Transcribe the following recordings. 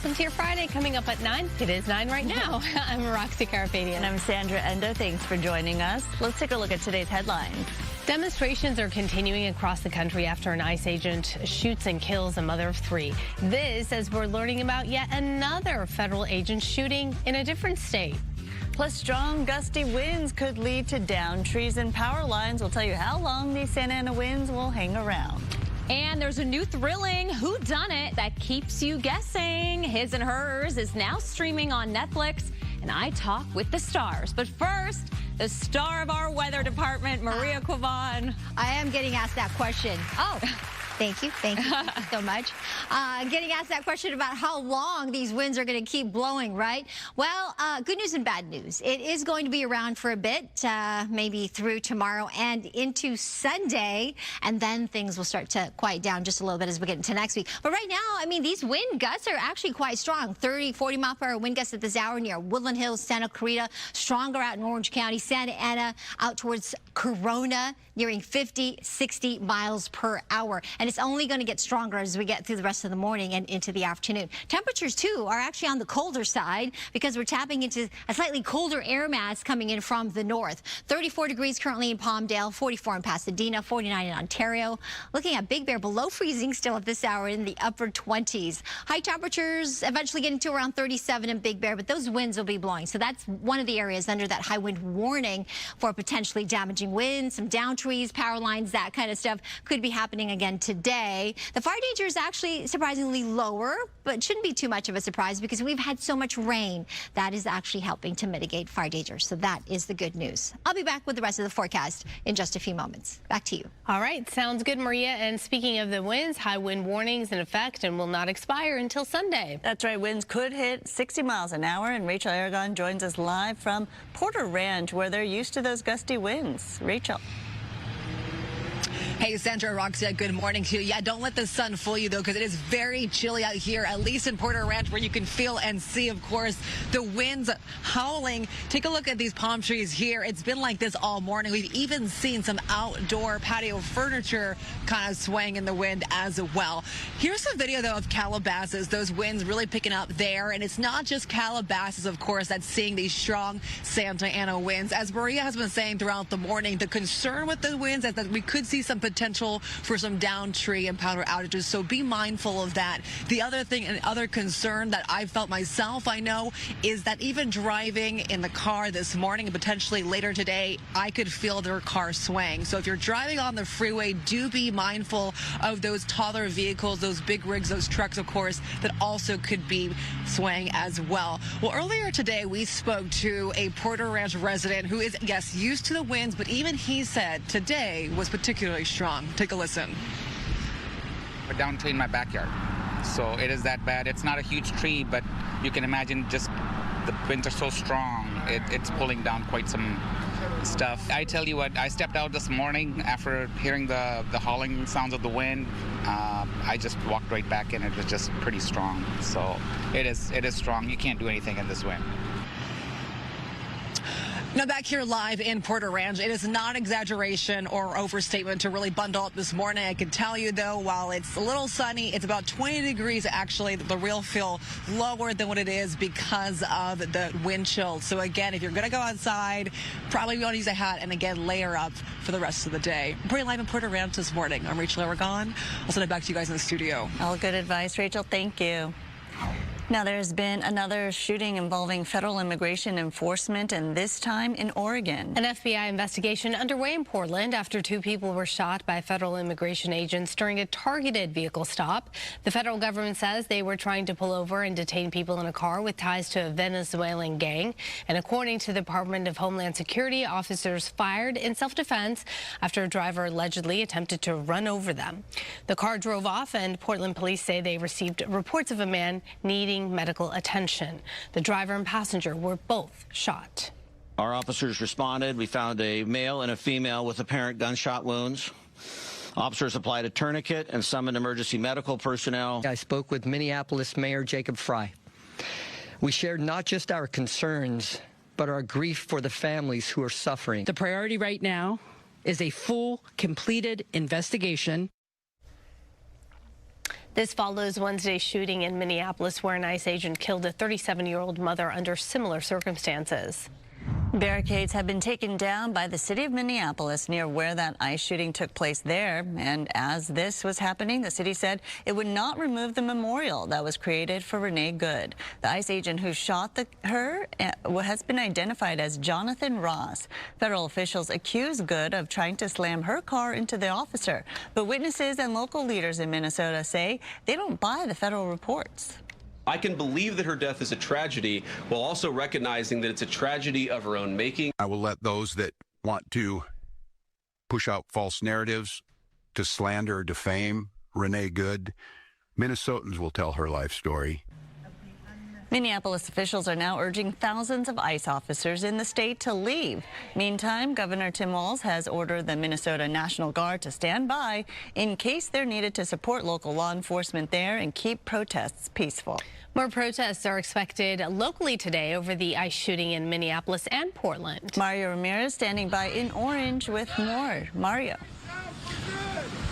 Welcome to your Friday, coming up at 9. It is 9 right now. I'm Roxy Carapadian. And I'm Sandra Endo. Thanks for joining us. Let's take a look at today's headlines. Demonstrations are continuing across the country after an ICE agent shoots and kills a mother of 3. This as we're learning about yet another federal agent shooting in a different state. Plus, strong gusty winds could lead to downed trees and power lines. We'll tell you how long these Santa Ana winds will hang around. And there's a new thrilling whodunit that keeps you guessing. His and Hers is now streaming on Netflix, and I talk with the stars. But first, the star of our weather department, Maria Quavan. I am getting asked that question. Oh. Thank you so much. Getting asked that question about how long these winds are going to keep blowing, right? Well, good news and bad news. It is going to be around for a bit, maybe through tomorrow and into Sunday, and then things will start to quiet down just a little bit as we get into next week. But right now, I mean, these wind gusts are actually quite strong. 30, 40 mile per hour wind gusts at this hour near Woodland Hills, Santa Clarita, stronger out in Orange County, Santa Ana, out towards Corona, nearing 50, 60 miles per hour. And it's only going to get stronger as we get through the rest of the morning and into the afternoon. Temperatures, too, are actually on the colder side because we're tapping into a slightly colder air mass coming in from the north. 34 degrees currently in Palmdale, 44 in Pasadena, 49 in Ontario. Looking at Big Bear, below freezing still at this hour in the upper 20s. High temperatures eventually getting to around 37 in Big Bear, but those winds will be blowing. So that's one of the areas under that high wind warning for potentially damaging winds, some down trees, power lines, that kind of stuff could be happening again today. The fire danger is actually surprisingly lower, but shouldn't be too much of a surprise because we've had so much rain. That is actually helping to mitigate fire danger. So that is the good news. I'll be back with the rest of the forecast in just a few moments. Back to you. All right. Sounds good, Maria. And speaking of the winds, high wind warnings in effect and will not expire until Sunday. That's right. Winds could hit 60 miles an hour. And Rachel Aragon joins us live from Porter Ranch, where they're used to those gusty winds. Rachel. Hey, Sandra, Roxy, good morning to you. Yeah, don't let the sun fool you, though, because it is very chilly out here, at least in Porter Ranch, where you can feel and see, of course, the winds howling. Take a look at these palm trees here. It's been like this all morning. We've even seen some outdoor patio furniture kind of swaying in the wind as well. Here's a video, though, of Calabasas, those winds really picking up there. And it's not just Calabasas, of course, that's seeing these strong Santa Ana winds. As Maria has been saying throughout the morning, the concern with the winds is that we could see some potential for some down tree and power outages, so be mindful of that. The other thing and other concern that I felt myself, I know, is that even driving in the car this morning and potentially later today, I could feel their car swaying. So if you're driving on the freeway, do be mindful of those taller vehicles, those big rigs, those trucks, of course, that also could be swaying as well. Well, earlier today, we spoke to a Porter Ranch resident who is, yes, used to the winds, but even he said today was particularly strong. Take a listen. A down tree in my backyard, so it is that bad. It's not a huge tree, but you can imagine just the winds are so strong. It's pulling down quite some stuff. I tell you what, I stepped out this morning after hearing the howling sounds of the wind. I just walked right back in. It was just pretty strong. So it is strong. You can't do anything in this wind. Now back here live in Porter Ranch, it is not exaggeration or overstatement to really bundle up this morning. I can tell you, though, while it's a little sunny, it's about 20 degrees actually. The real feel lower than what it is because of the wind chill. So again, if you're going to go outside, probably want to use a hat and again, layer up for the rest of the day. I'm pretty live in Porter Ranch this morning. I'm Rachel Aragon. I'll send it back to you guys in the studio. All good advice, Rachel. Thank you. Now, there's been another shooting involving federal immigration enforcement, and this time in Oregon. An FBI investigation underway in Portland after 2 people were shot by federal immigration agents during a targeted vehicle stop. The federal government says they were trying to pull over and detain people in a car with ties to a Venezuelan gang. And according to the Department of Homeland Security, officers fired in self-defense after a driver allegedly attempted to run over them. The car drove off, and Portland police say they received reports of a man needing medical attention. The driver and passenger were both shot. Our officers responded. We found a male and a female with apparent gunshot wounds. Officers applied a tourniquet and summoned emergency medical personnel. I spoke with Minneapolis Mayor Jacob Fry. We shared not just our concerns, but our grief for the families who are suffering. The priority right now is a full, completed investigation. This follows Wednesday's shooting in Minneapolis, where an ICE agent killed a 37-year-old mother under similar circumstances. Barricades have been taken down by the city of Minneapolis near where that ICE shooting took place there. And as this was happening, the city said it would not remove the memorial that was created for Renee Good. The ICE agent who shot her has been identified as Jonathan Ross. Federal officials accuse Good of trying to slam her car into the officer. But witnesses and local leaders in Minnesota say they don't buy the federal reports. I can believe that her death is a tragedy while also recognizing that it's a tragedy of her own making. I will let those that want to push out false narratives, to slander or defame Renee Good, Minnesotans will tell her life story. Minneapolis officials are now urging thousands of ICE officers in the state to leave. Meantime, Governor Tim Walz has ordered the Minnesota National Guard to stand by in case they're needed to support local law enforcement there and keep protests peaceful. More protests are expected locally today over the ICE shooting in Minneapolis and Portland. Mario Ramirez standing by in Orange with more. Mario.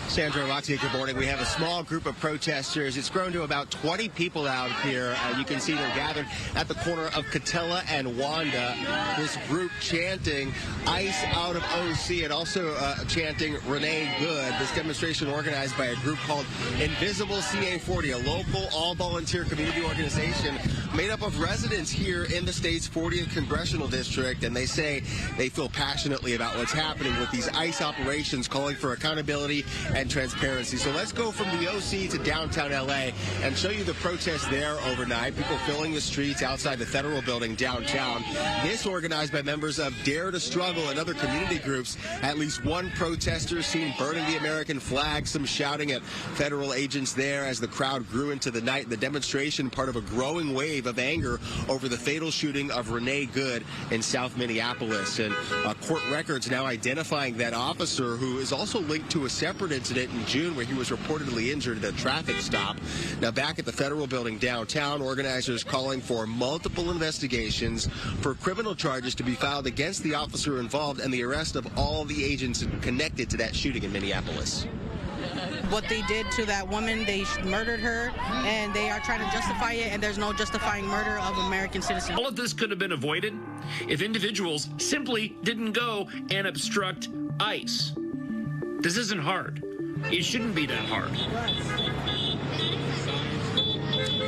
Sandra Latia, good morning. We have a small group of protesters. It's grown to about 20 people out here. You can see they're gathered at the corner of Catella and Wanda. This group chanting ICE out of OC and also chanting Renee Good. This demonstration organized by a group called Invisible CA40, a local all-volunteer community organization made up of residents here in the state's 40th congressional district. And they say they feel passionately about what's happening with these ICE operations, calling for accountability and transparency. So let's go from the OC to downtown LA and show you the protests there overnight. People filling the streets outside the federal building downtown. This organized by members of Dare to Struggle and other community groups. At least one protester seen burning the American flag, some shouting at federal agents there as the crowd grew into the night. The demonstration part of a growing wave of anger over the fatal shooting of Renee Good in South Minneapolis. And court records now identifying that officer, who is also linked to a separate incident in June where he was reportedly injured at a traffic stop. Now back at the federal building downtown, organizers calling for multiple investigations for criminal charges to be filed against the officer involved and the arrest of all the agents connected to that shooting in Minneapolis. What they did to that woman, they murdered her, and they are trying to justify it, and there's no justifying murder of American citizens. All of this could have been avoided if individuals simply didn't go and obstruct ICE. This isn't hard. It shouldn't be that hard.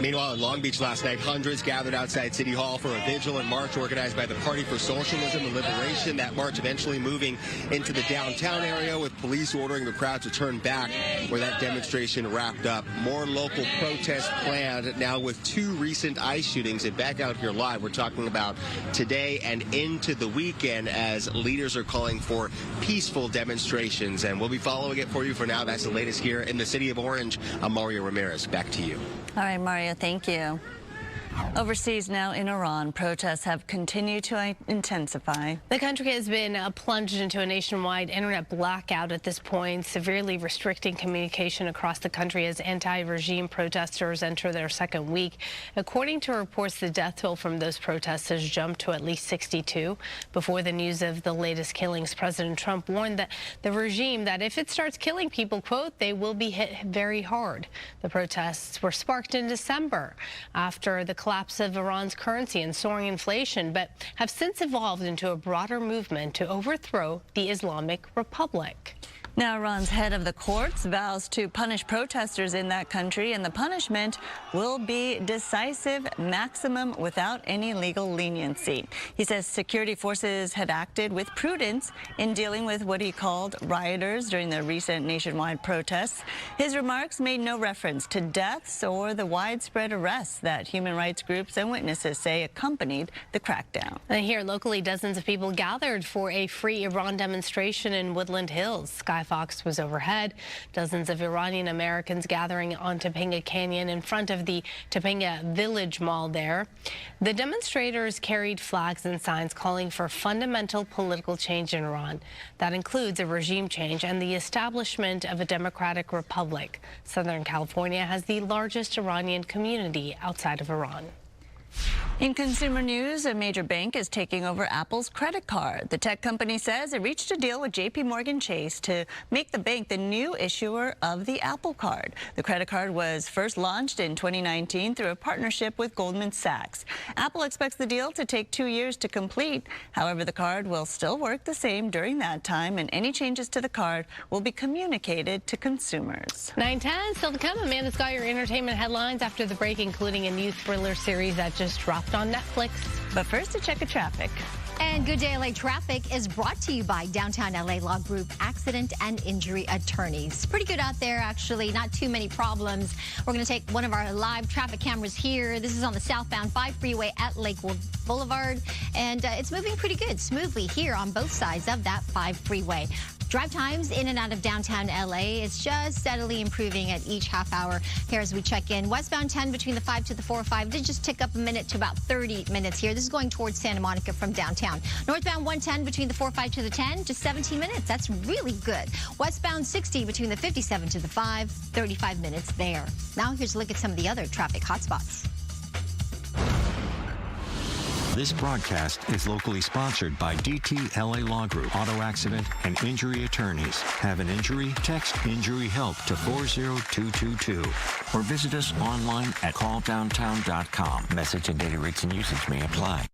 Meanwhile, in Long Beach last night, hundreds gathered outside City Hall for a vigil and march organized by the Party for Socialism and Liberation. That march eventually moving into the downtown area with police ordering the crowd to turn back where that demonstration wrapped up. More local protests planned now with two recent ICE shootings. And back out here live, we're talking about today and into the weekend as leaders are calling for peaceful demonstrations. And we'll be following it for you. For now, that's the latest here in the city of Orange. I'm Mario Ramirez. Back to you. All right, Mario, thank you. Overseas now in Iran, protests have continued to intensify. The country has been plunged into a nationwide internet blackout at this point, severely restricting communication across the country as anti-regime protesters enter their second week. According to reports, the death toll from those protests has jumped to at least 62. Before the news of the latest killings, President Trump warned that the regime that if it starts killing people, quote, they will be hit very hard. The protests were sparked in December after the collapse of Iran's currency and soaring inflation, but have since evolved into a broader movement to overthrow the Islamic Republic. Now, Iran's head of the courts vows to punish protesters in that country, and the punishment will be decisive, maximum, without any legal leniency. He says security forces had acted with prudence in dealing with what he called rioters during the recent nationwide protests. His remarks made no reference to deaths or the widespread arrests that human rights groups and witnesses say accompanied the crackdown. And here locally, dozens of people gathered for a free Iran demonstration in Woodland Hills. Sky Fox was overhead. Dozens of Iranian Americans gathering on Topanga Canyon in front of the Topanga Village Mall there. The demonstrators carried flags and signs calling for fundamental political change in Iran. That includes a regime change and the establishment of a democratic republic. Southern California has the largest Iranian community outside of Iran. In consumer news, a major bank is taking over Apple's credit card. The tech company says it reached a deal with JPMorgan Chase to make the bank the new issuer of the Apple Card. The credit card was first launched in 2019 through a partnership with Goldman Sachs. Apple expects the deal to take 2 years to complete. However, the card will still work the same during that time, and any changes to the card will be communicated to consumers. 9:10, still to come. Amanda's got your entertainment headlines after the break, including a new thriller series that just dropped on Netflix. But first, a check of traffic. And Good Day LA Traffic is brought to you by Downtown LA Law Group Accident and Injury Attorneys. Pretty good out there, actually. Not too many problems. We're going to take one of our live traffic cameras here. This is on the southbound 5 freeway at Lakewood Boulevard. And it's moving pretty good, smoothly here on both sides of that 5 freeway. Drive times in and out of downtown LA is just steadily improving at each half hour here as we check in. Westbound 10 between the 5 to the 405 did just tick up a minute to about 30 minutes here. This is going towards Santa Monica from downtown. Northbound 110 between the 405 to the 10, just 17 minutes. That's really good. Westbound 60 between the 57 to the 5, 35 minutes there. Now here's a look at some of the other traffic hotspots. This broadcast is locally sponsored by DTLA Law Group, Auto Accident and Injury Attorneys. Have an injury? Text Injury Help to 40222 or visit us online at calldowntown.com. Message and data rates and usage may apply.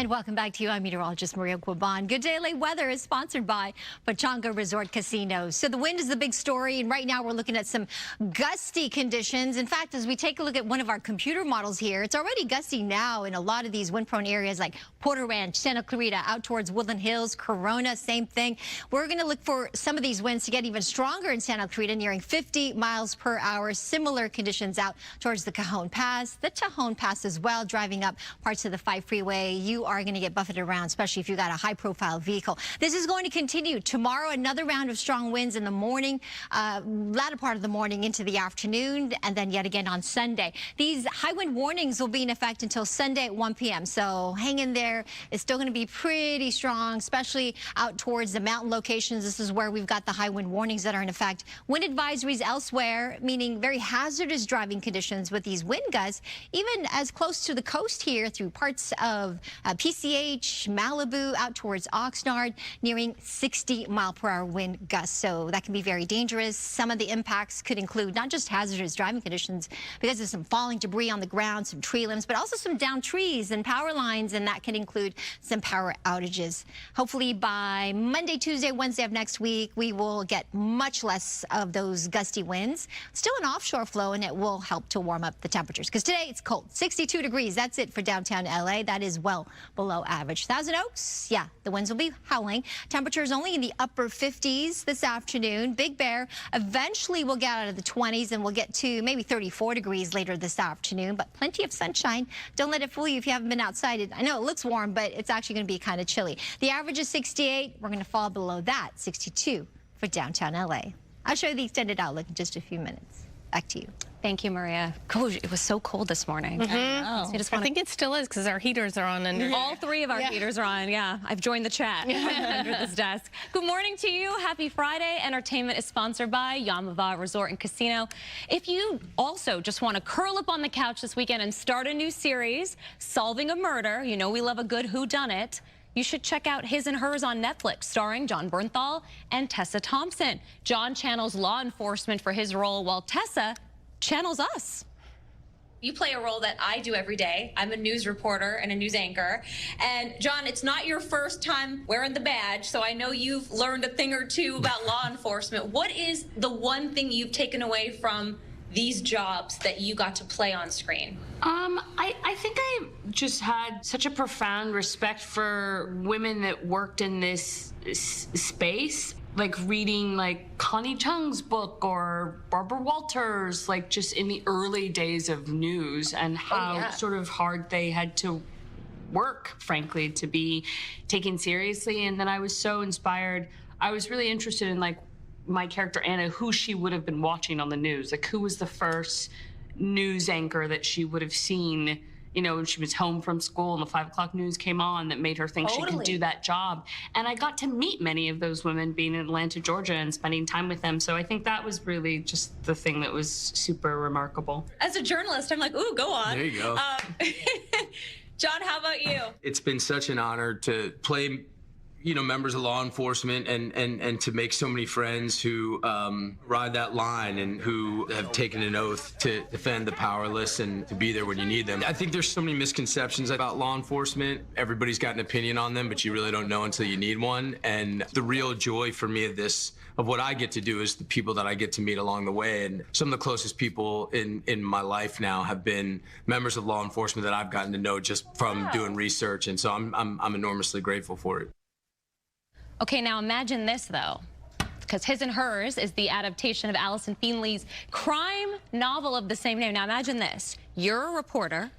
And welcome back to you. I'm meteorologist Maria Quaban. Good Day LA weather is sponsored by Pachanga Resort Casinos. So the wind is the big story, and right now we're looking at some gusty conditions. In fact, as we take a look at one of our computer models here, it's already gusty now in a lot of these wind-prone areas like Porter Ranch, Santa Clarita, out towards Woodland Hills, Corona, same thing. We're going to look for some of these winds to get even stronger in Santa Clarita, nearing 50 miles per hour. Similar conditions out towards the Cajon Pass, the Tejon Pass as well, driving up parts of the 5 freeway. You are going to get buffeted around, especially if you got a high-profile vehicle. This is going to continue tomorrow. Another round of strong winds in the morning, latter part of the morning into the afternoon, and then yet again on Sunday. These high wind warnings will be in effect until Sunday at 1 p.m. So hang in there. It's still going to be pretty strong, especially out towards the mountain locations. This is where we've got the high wind warnings that are in effect. Wind advisories elsewhere, meaning very hazardous driving conditions with these wind gusts, even as close to the coast here through parts of PCH, Malibu, out towards Oxnard, nearing 60-mile-per-hour wind gusts. So that can be very dangerous. Some of the impacts could include not just hazardous driving conditions because of some falling debris on the ground, some tree limbs, but also some downed trees and power lines, and that can include some power outages. Hopefully by Monday, Tuesday, Wednesday of next week, we will get much less of those gusty winds. Still an offshore flow, and it will help to warm up the temperatures because today it's cold, 62 degrees. That's it for downtown LA. That is well below average. Thousand Oaks, yeah, the winds will be howling. Temperatures only in the upper 50s this afternoon. Big Bear eventually will get out of the 20s, and we'll get to maybe 34 degrees later this afternoon, but plenty of sunshine. Don't let it fool you if you haven't been outside. I know it looks warm, but it's actually going to be kind of chilly. The average is 68. We're going to fall below that, 62 for downtown LA. I'll show you the extended outlook in just a few minutes. Back to you. Thank you, Maria. Gosh, it was so cold this morning. I think it still is because our heaters are on under. All 3 of our heaters are on. Yeah, I've joined the chat under this desk. Good morning to you. Happy Friday. Entertainment is sponsored by Yamava Resort and Casino. If you also just want to curl up on the couch this weekend and start a new series, Solving a Murder, you know we love a good whodunit, you should check out His and Hers on Netflix, starring John Bernthal and Tessa Thompson. John channels law enforcement for his role, while Tessa channels us. You play a role that I do every day. I'm a news reporter and a news anchor. And John, it's not your first time wearing the badge, so I know you've learned a thing or two about law enforcement. What is the one thing you've taken away from these jobs that you got to play on screen? I think I just had such a profound respect for women that worked in this space. Like reading like Connie Chung's book or Barbara Walters, like just in the early days of news, and how sort of hard they had to work, frankly, to be taken seriously. And then I was so inspired. I was really interested in like my character Anna, who she would have been watching on the news, like who was the first news anchor that she would have seen, you know, when she was home from school and the 5 o'clock news came on, that made her think she could do that job. And I got to meet many of those women being in Atlanta, Georgia, and spending time with them. So I think that was really just the thing that was super remarkable. As a journalist, I'm like, ooh, go on. There you go. John, how about you? It's been such an honor to play, you know, members of law enforcement and to make so many friends who ride that line and who have taken an oath to defend the powerless and to be there when you need them. I think there's so many misconceptions about law enforcement. Everybody's got an opinion on them, but you really don't know until you need one. And the real joy for me of what I get to do is the people that I get to meet along the way. And some of the closest people in my life now have been members of law enforcement that I've gotten to know just from doing research. And so I'm enormously grateful for it. Okay, now imagine this, though, because His and Hers is the adaptation of Allison Feenley's crime novel of the same name. Now imagine this. You're a reporter,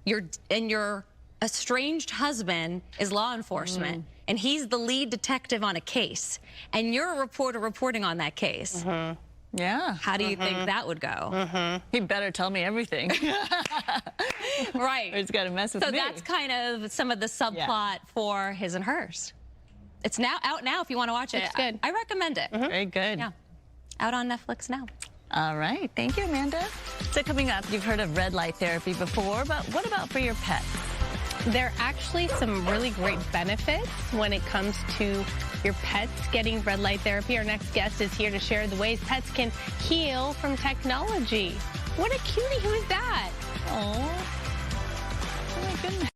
your estranged husband is law enforcement, and he's the lead detective on a case, and you're a reporter reporting on that case. Yeah. How do you think that would go? He better tell me everything. Right. Or he's got to mess with me. So that's kind of some of the subplot for His and Hers. It's now out now if you want to watch it. It's good. I recommend it. Very good. Yeah. Out on Netflix now. All right. Thank you, Amanda. So coming up, you've heard of red light therapy before, but what about for your pet? There are actually some really great benefits when it comes to your pets getting red light therapy. Our next guest is here to share the ways pets can heal from technology. What a cutie. Who is that? Oh my goodness.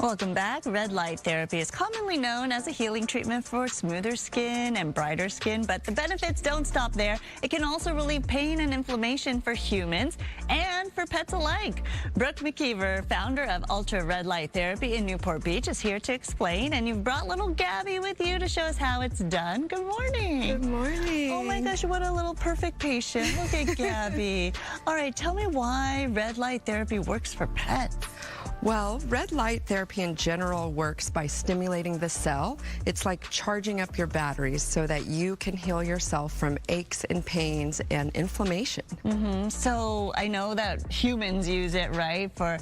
Welcome back. Red light therapy is commonly known as a healing treatment for smoother skin and brighter skin, but the benefits don't stop there. It can also relieve pain and inflammation for humans and for pets alike. Brooke McKeever, founder of Ultra Red Light Therapy in Newport Beach, is here to explain, and you've brought little Gabby with you to show us how it's done. Good morning. Good morning. Oh my gosh, what a little perfect patient. Look at Gabby. All right, tell me why red light therapy works for pets. Well, red light therapy in general works by stimulating the cell. It's like charging up your batteries so that you can heal yourself from aches and pains and inflammation. So I know that humans use it, right, for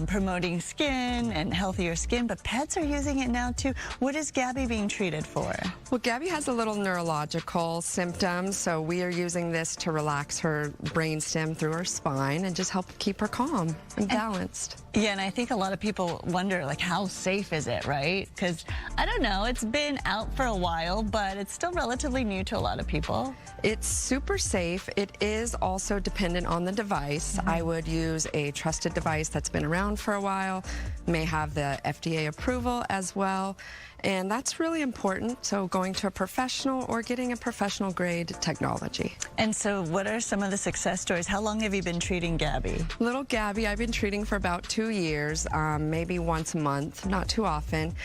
promoting skin and healthier skin, but pets are using it now too. What is Gabby being treated for? Well, Gabby has a little neurological symptoms, so we are using this to relax her brainstem through her spine and just help keep her calm and balanced. Yeah, and I think a lot of people wonder, like, how safe is it, right? Because, I don't know, it's been out for a while, but it's still relatively new to a lot of people. It's super safe. It is also dependent on the device. I would use a trusted device that's been around for a while, may have the FDA approval as well. And that's really important. So going to a professional or getting a professional grade technology. And so what are some of the success stories? How long have you been treating Gabby? Little Gabby, I've been treating for about 2 years, maybe once a month, not too often.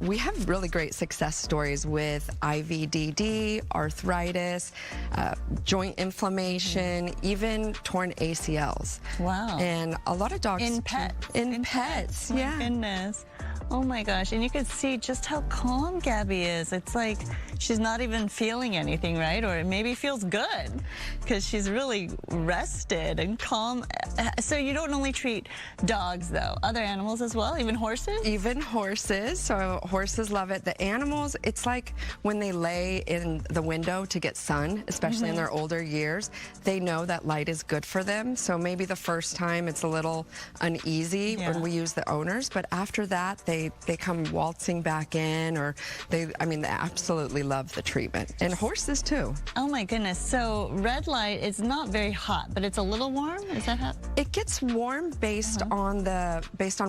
We have really great success stories with IVDD, arthritis, joint inflammation, even torn ACLs. Wow. And a lot of dogs... In pets. In pets, yeah. My goodness. Oh my gosh, and you can see just how calm Gabby is. It's like she's not even feeling anything, right? Or it maybe feels good because she's really rested and calm. So you don't only treat dogs though, other animals as well, even horses? Even horses, so horses love it. The animals, it's like when they lay in the window to get sun, especially in their older years, they know that light is good for them. So maybe the first time it's a little uneasy when we use the owners, but after that they come waltzing back in, or they absolutely love the treatment. And horses too. Oh my goodness. So red light is not very hot, but it's a little warm? Is that how? It gets warm based on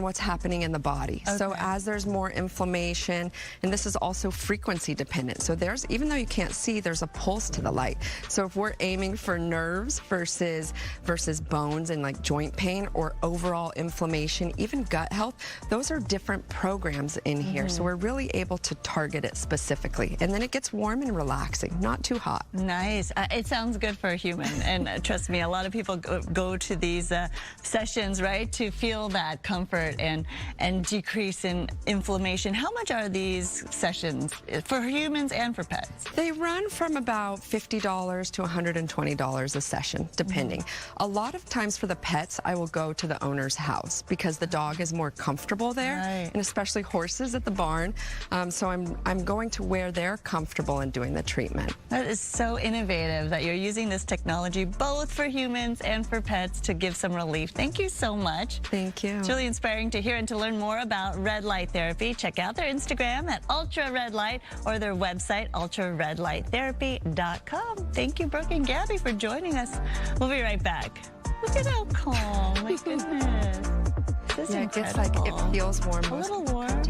what's happening in the body. Okay. So as there's more inflammation, and this is also frequency dependent. So even though you can't see, there's a pulse to the light. So if we're aiming for nerves versus bones and like joint pain or overall inflammation, even gut health, those are different programs in here. So we're really able to target it specifically. And then it gets warm and relaxing, not too hot. Nice. It sounds good for a human. And trust me, a lot of people go to these sessions, right, to feel that comfort and decrease in inflammation. How much are these sessions for humans and for pets? They run from about $50 to $120 a session, depending. A lot of times for the pets, I will go to the owner's house because the dog is more comfortable there. And especially horses at the barn. So I'm going to where they're comfortable in doing the treatment. That is so innovative that you're using this technology both for humans and for pets to give some relief. Thank you so much. Thank you. It's really inspiring to hear, and to learn more about red light therapy, check out their Instagram at Ultra Red Light or their website, ultraredlighttherapy.com. Thank you, Brooke and Gabby, for joining us. We'll be right back. Look at how calm. My goodness. This is it gets like, it feels warm. A little warm.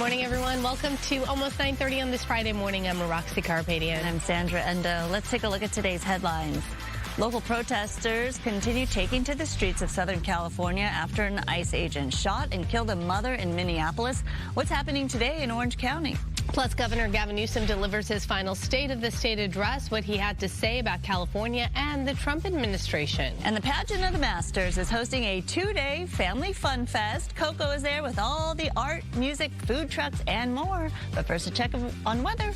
morning, everyone. Welcome to almost 9:30 on this Friday morning. I'm Roxy Carpadian. And I'm Sandra Endo. Let's take a look at today's headlines. Local protesters continue taking to the streets of Southern California after an ICE agent shot and killed a mother in Minneapolis. What's happening today in Orange County? Plus, Governor Gavin Newsom delivers his final State of the State address, what he had to say about California and the Trump administration. And the Pageant of the Masters is hosting a 2-day family fun fest. Coco is there with all the art, music, food trucks, and more. But first, a check on weather.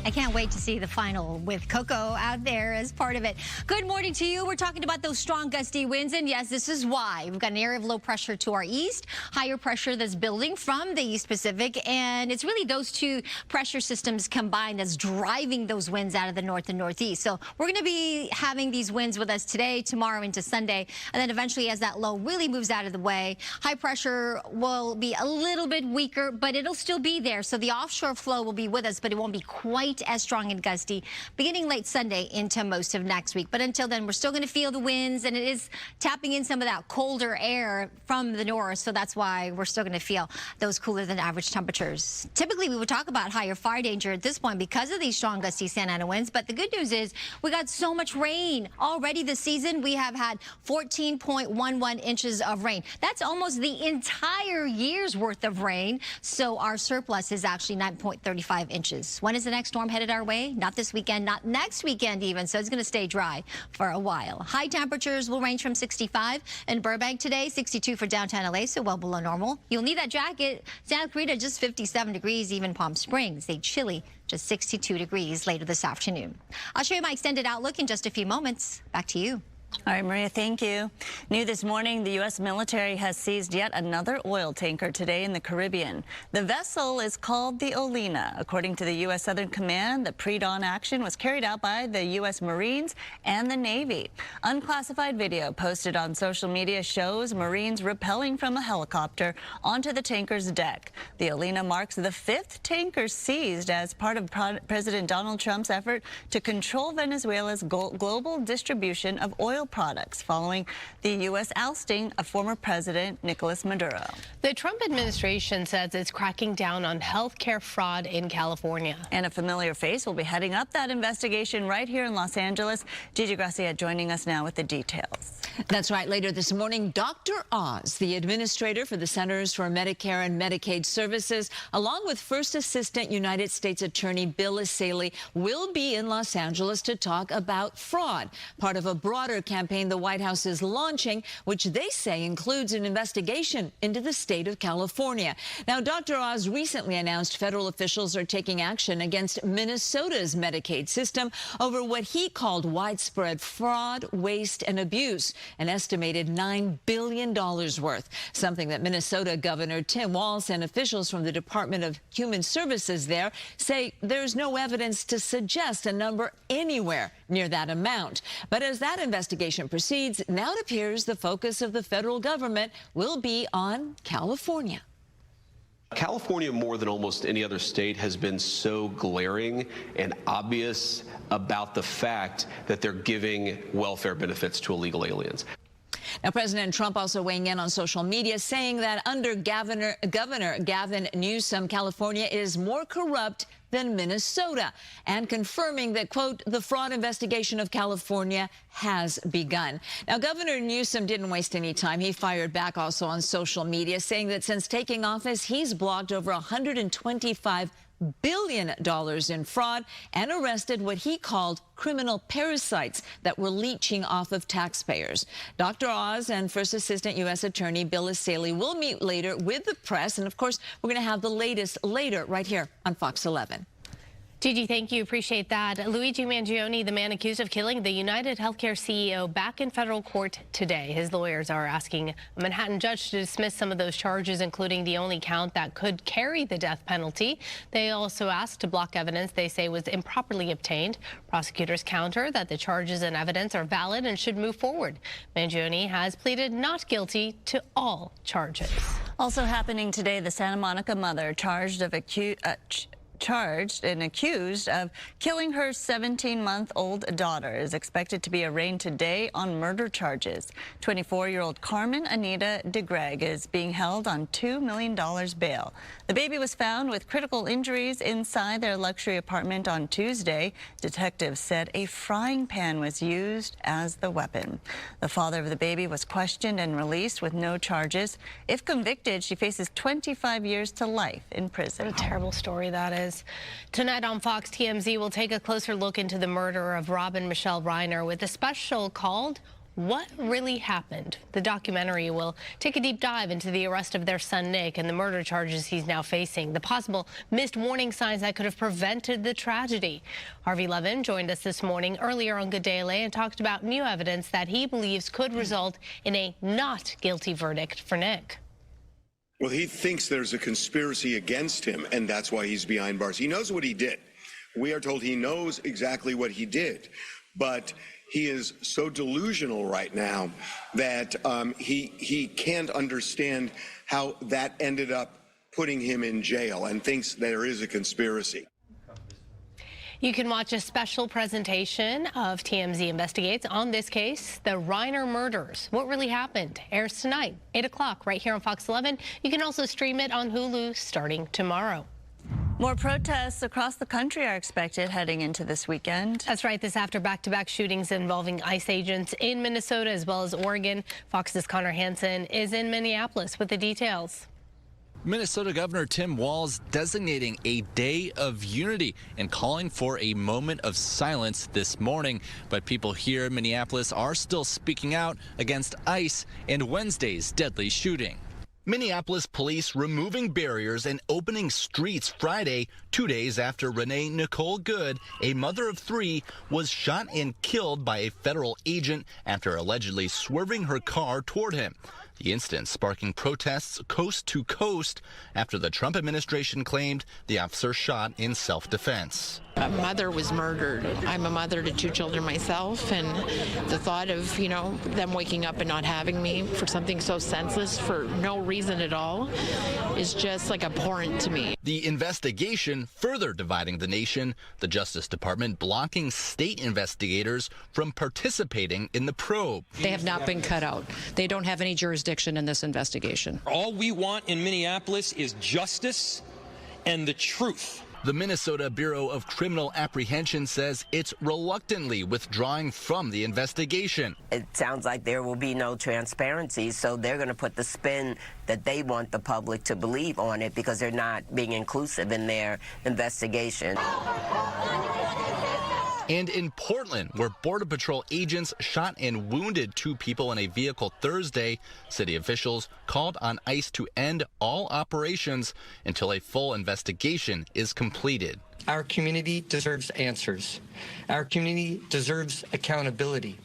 I can't wait to see the final with Coco out there as part of it. Good morning to you. We're talking about those strong gusty winds, and yes, this is why. We've got an area of low pressure to our east, higher pressure that's building from the East Pacific, and it's really those two pressure systems combined that's driving those winds out of the north and northeast. So we're going to be having these winds with us today, tomorrow into Sunday, and then eventually as that low really moves out of the way, high pressure will be a little bit weaker, but it'll still be there. So the offshore flow will be with us, but it won't be quite as strong and gusty beginning late Sunday into most of next week. But until then, we're still going to feel the winds, and it is tapping in some of that colder air from the north. So that's why we're still going to feel those cooler than average temperatures. Typically, we would talk about higher fire danger at this point because of these strong gusty Santa Ana winds. But the good news is we got so much rain already this season. We have had 14.11 inches of rain. That's almost the entire year's worth of rain. So our surplus is actually 9.35 inches. When is the next storm headed our way? Not this weekend, not next weekend even. So it's going to stay dry for a while. High temperatures will range from 65 in Burbank today, 62 for downtown LA, so well below normal. You'll need that jacket. Santa Clarita just 57 degrees, even Palm Springs, a chilly just 62 degrees later this afternoon. I'll show you my extended outlook in just a few moments. Back to you. All right, Maria, thank you. New this morning, the U.S. military has seized yet another oil tanker today in the Caribbean. The vessel is called the Altadena. According to the U.S. Southern Command, the pre-dawn action was carried out by the U.S. Marines and the Navy. Unclassified video posted on social media shows Marines rappelling from a helicopter onto the tanker's deck. The Altadena marks the 5th tanker seized as part of President Donald Trump's effort to control Venezuela's global distribution of oil products following the U.S. ousting of former President Nicolas Maduro. The Trump administration says it's cracking down on health care fraud in California. And a familiar face will be heading up that investigation right here in Los Angeles. Gigi Gracia joining us now with the details. That's right. Later this morning, Dr. Oz, the administrator for the Centers for Medicare and Medicaid Services, along with First Assistant United States Attorney Bill Asaley, will be in Los Angeles to talk about fraud, part of a broader campaign the White House is launching, which they say includes an investigation into the state of California. Now, Dr. Oz recently announced federal officials are taking action against Minnesota's Medicaid system over what he called widespread fraud, waste, and abuse, an estimated $9 billion worth, something that Minnesota Governor Tim Walz and officials from the Department of Human Services there say there's no evidence to suggest a number anywhere near that amount. But as that investigation proceeds, now it appears the focus of the federal government will be on California. California, more than almost any other state, has been so glaring and obvious about the fact that they're giving welfare benefits to illegal aliens. Now, President Trump also weighing in on social media, saying that under Governor Gavin Newsom, California is more corrupt than Minnesota, and confirming that, quote, the fraud investigation of California has begun. Now, Governor Newsom didn't waste any time. He fired back also on social media, saying that since taking office, he's blocked over $125 billion in fraud and arrested what he called criminal parasites that were leeching off of taxpayers. Dr. Oz and First Assistant U.S. Attorney Bill Asaley will meet later with the press. And, of course, we're going to have the latest later right here on Fox 11. Gigi, thank you. Appreciate that. Luigi Mangione, the man accused of killing the United Healthcare CEO, back in federal court today. His lawyers are asking a Manhattan judge to dismiss some of those charges, including the only count that could carry the death penalty. They also asked to block evidence they say was improperly obtained. Prosecutors counter that the charges and evidence are valid and should move forward. Mangione has pleaded not guilty to all charges. Also happening today, the Santa Monica mother charged charged and accused of killing her 17-month-old daughter, is expected to be arraigned today on murder charges. 24-year-old Carmen Anita DeGreg is being held on $2 million bail. The baby was found with critical injuries inside their luxury apartment on Tuesday. Detectives said a frying pan was used as the weapon. The father of the baby was questioned and released with no charges. If convicted, she faces 25 years to life in prison. What a terrible story that is. Tonight on Fox, TMZ will take a closer look into the murder of Rob and Michelle Reiner with a special called What Really Happened. The documentary will take a deep dive into the arrest of their son Nick and the murder charges he's now facing, the possible missed warning signs that could have prevented the tragedy. Harvey Levin joined us this morning earlier on Good Day LA and talked about new evidence that he believes could result in a not guilty verdict for Nick. Well, he thinks there's a conspiracy against him, and that's why he's behind bars. He knows what he did. We are told he knows exactly what he did, but he is so delusional right now that he can't understand how that ended up putting him in jail and thinks there is a conspiracy. You can watch a special presentation of TMZ Investigates on this case, the Reiner murders. What really happened airs tonight, 8 o'clock, right here on Fox 11. You can also stream it on Hulu starting tomorrow. More protests across the country are expected heading into this weekend. That's right. This after back-to-back shootings involving ICE agents in Minnesota as well as Oregon. Fox's Connor Hansen is in Minneapolis with the details. Minnesota Governor Tim Walz designating a day of unity and calling for a moment of silence this morning. But people here in Minneapolis are still speaking out against ICE and Wednesday's deadly shooting. Minneapolis police removing barriers and opening streets Friday, 2 days after Renee Good, a mother of 3, was shot and killed by a federal agent after allegedly swerving her car toward him. The incident sparking protests coast to coast after the Trump administration claimed the officer shot in self-defense. A mother was murdered. I'm a mother to 2 children myself, and the thought of, them waking up and not having me for something so senseless for no reason at all is just like abhorrent to me. The investigation further dividing the nation, the Justice Department blocking state investigators from participating in the probe. They have not been cut out. They don't have any jurisdiction in this investigation. All we want in Minneapolis is justice and the truth. The Minnesota Bureau of Criminal Apprehension says it's reluctantly withdrawing from the investigation. It sounds like there will be no transparency, so they're going to put the spin that they want the public to believe on it because they're not being inclusive in their investigation. And in Portland, where Border Patrol agents shot and wounded 2 people in a vehicle Thursday, city officials called on ICE to end all operations until a full investigation is completed. Our community deserves answers. Our community deserves accountability.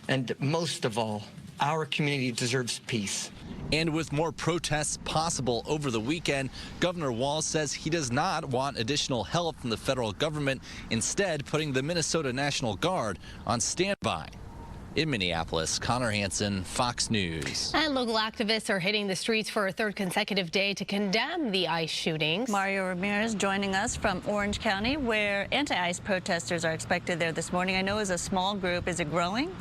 And most of all, our community deserves peace. And with more protests possible over the weekend, Governor Walz says he does not want additional help from the federal government, instead putting the Minnesota National Guard on standby. In Minneapolis, Connor Hansen, Fox News. And local activists are hitting the streets for a 3rd consecutive day to condemn the ICE shootings. Mario Ramirez joining us from Orange County, where anti-ICE protesters are expected there this morning. I know as a small group. Is it growing?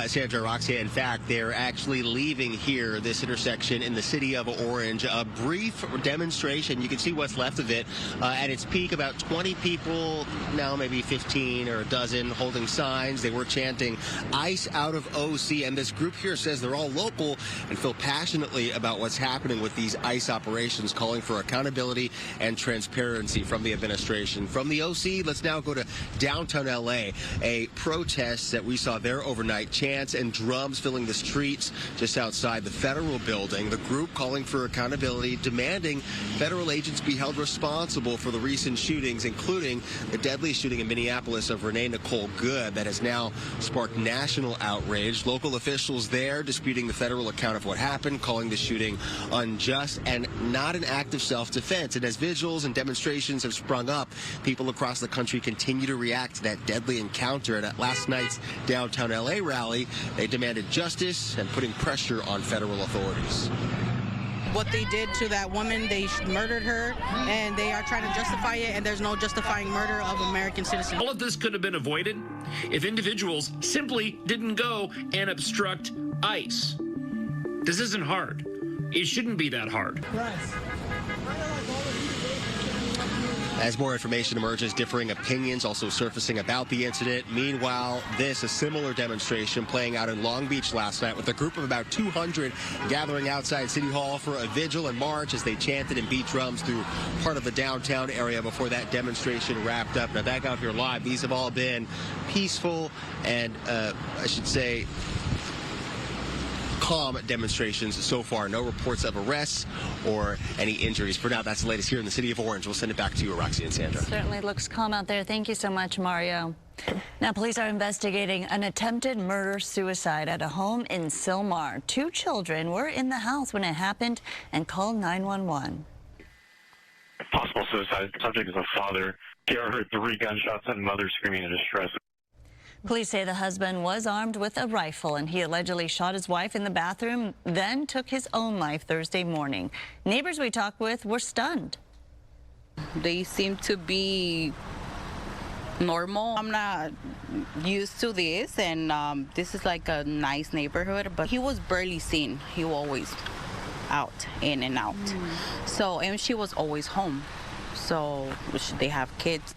Sandra, Roxy, in fact, they're actually leaving here, this intersection in the city of Orange. A brief demonstration. You can see what's left of it. At its peak, about 20 people, now maybe 15 or a dozen, holding signs. They were chanting ICE out of OC. And this group here says they're all local and feel passionately about what's happening with these ICE operations, calling for accountability and transparency from the administration. From the OC, let's now go to downtown LA. A protest that we saw there overnight. Chants and drums filling the streets just outside the federal building. The group calling for accountability, demanding federal agents be held responsible for the recent shootings, including the deadly shooting in Minneapolis of Renee Good that has now sparked national outrage. Local officials there disputing the federal account of what happened, calling the shooting unjust and not an act of self-defense. And as vigils and demonstrations have sprung up, people across the country continue to react to that deadly encounter. And at last night's downtown LA rally, they demanded justice and putting pressure on federal authorities. what they did to that woman. They murdered her, and they are trying to justify it, and there's no justifying murder of American citizens. All of this could have been avoided if individuals simply didn't go and obstruct ICE. This isn't hard. It shouldn't be that hard. As more information emerges, differing opinions also surfacing about the incident. Meanwhile, a similar demonstration playing out in Long Beach last night with a group of about 200 gathering outside City Hall for a vigil and march as they chanted and beat drums through part of the downtown area before that demonstration wrapped up. Now, back out here live, these have all been peaceful and, I should say, calm demonstrations so far. No reports of arrests or any injuries. For now, that's the latest here in the city of Orange. We'll send it back to you, Roxy and Sandra. Certainly looks calm out there. Thank you so much, Mario. Now, police are investigating an attempted murder-suicide at a home in Sylmar. 2 children were in the house when it happened and called 911. Possible suicide. Subject is a father. Kara heard 3 gunshots and mother screaming in distress. Police say the husband was armed with a rifle and he allegedly shot his wife in the bathroom, then took his own life Thursday morning. Neighbors we talked with were stunned. They seem to be normal. I'm not used to this, and this is like a nice neighborhood, but he was barely seen. He was always out, in and out. So, and she was always home. So they have kids.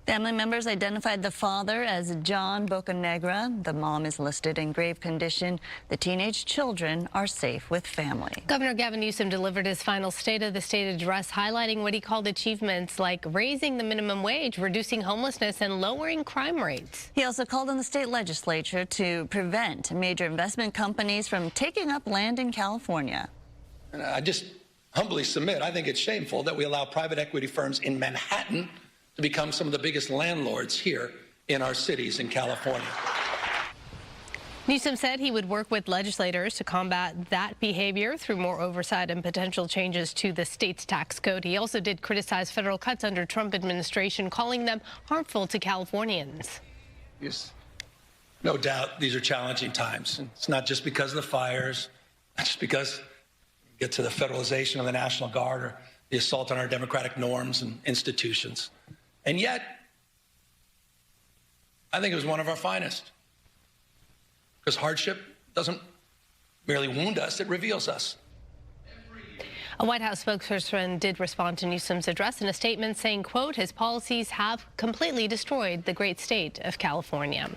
Family members identified the father as John Bocanegra. The mom is listed in grave condition. The teenage children are safe with family. Governor Gavin Newsom delivered his final State of the State address, highlighting what he called achievements like raising the minimum wage, reducing homelessness, and lowering crime rates. He also called on the state legislature to prevent major investment companies from taking up land in California. And I just humbly submit, I think it's shameful that we allow private equity firms in Manhattan to become some of the biggest landlords here in our cities in California. Newsom said he would work with legislators to combat that behavior through more oversight and potential changes to the state's tax code. He also did criticize federal cuts under Trump administration, calling them harmful to Californians. Yes. No doubt these are challenging times. It's not just because of the fires, not just because we get to the federalization of the National Guard or the assault on our democratic norms and institutions. And yet, I think it was one of our finest. Because hardship doesn't merely wound us, it reveals us. A White House spokesperson did respond to Newsom's address in a statement saying, quote, his policies have completely destroyed the great state of California.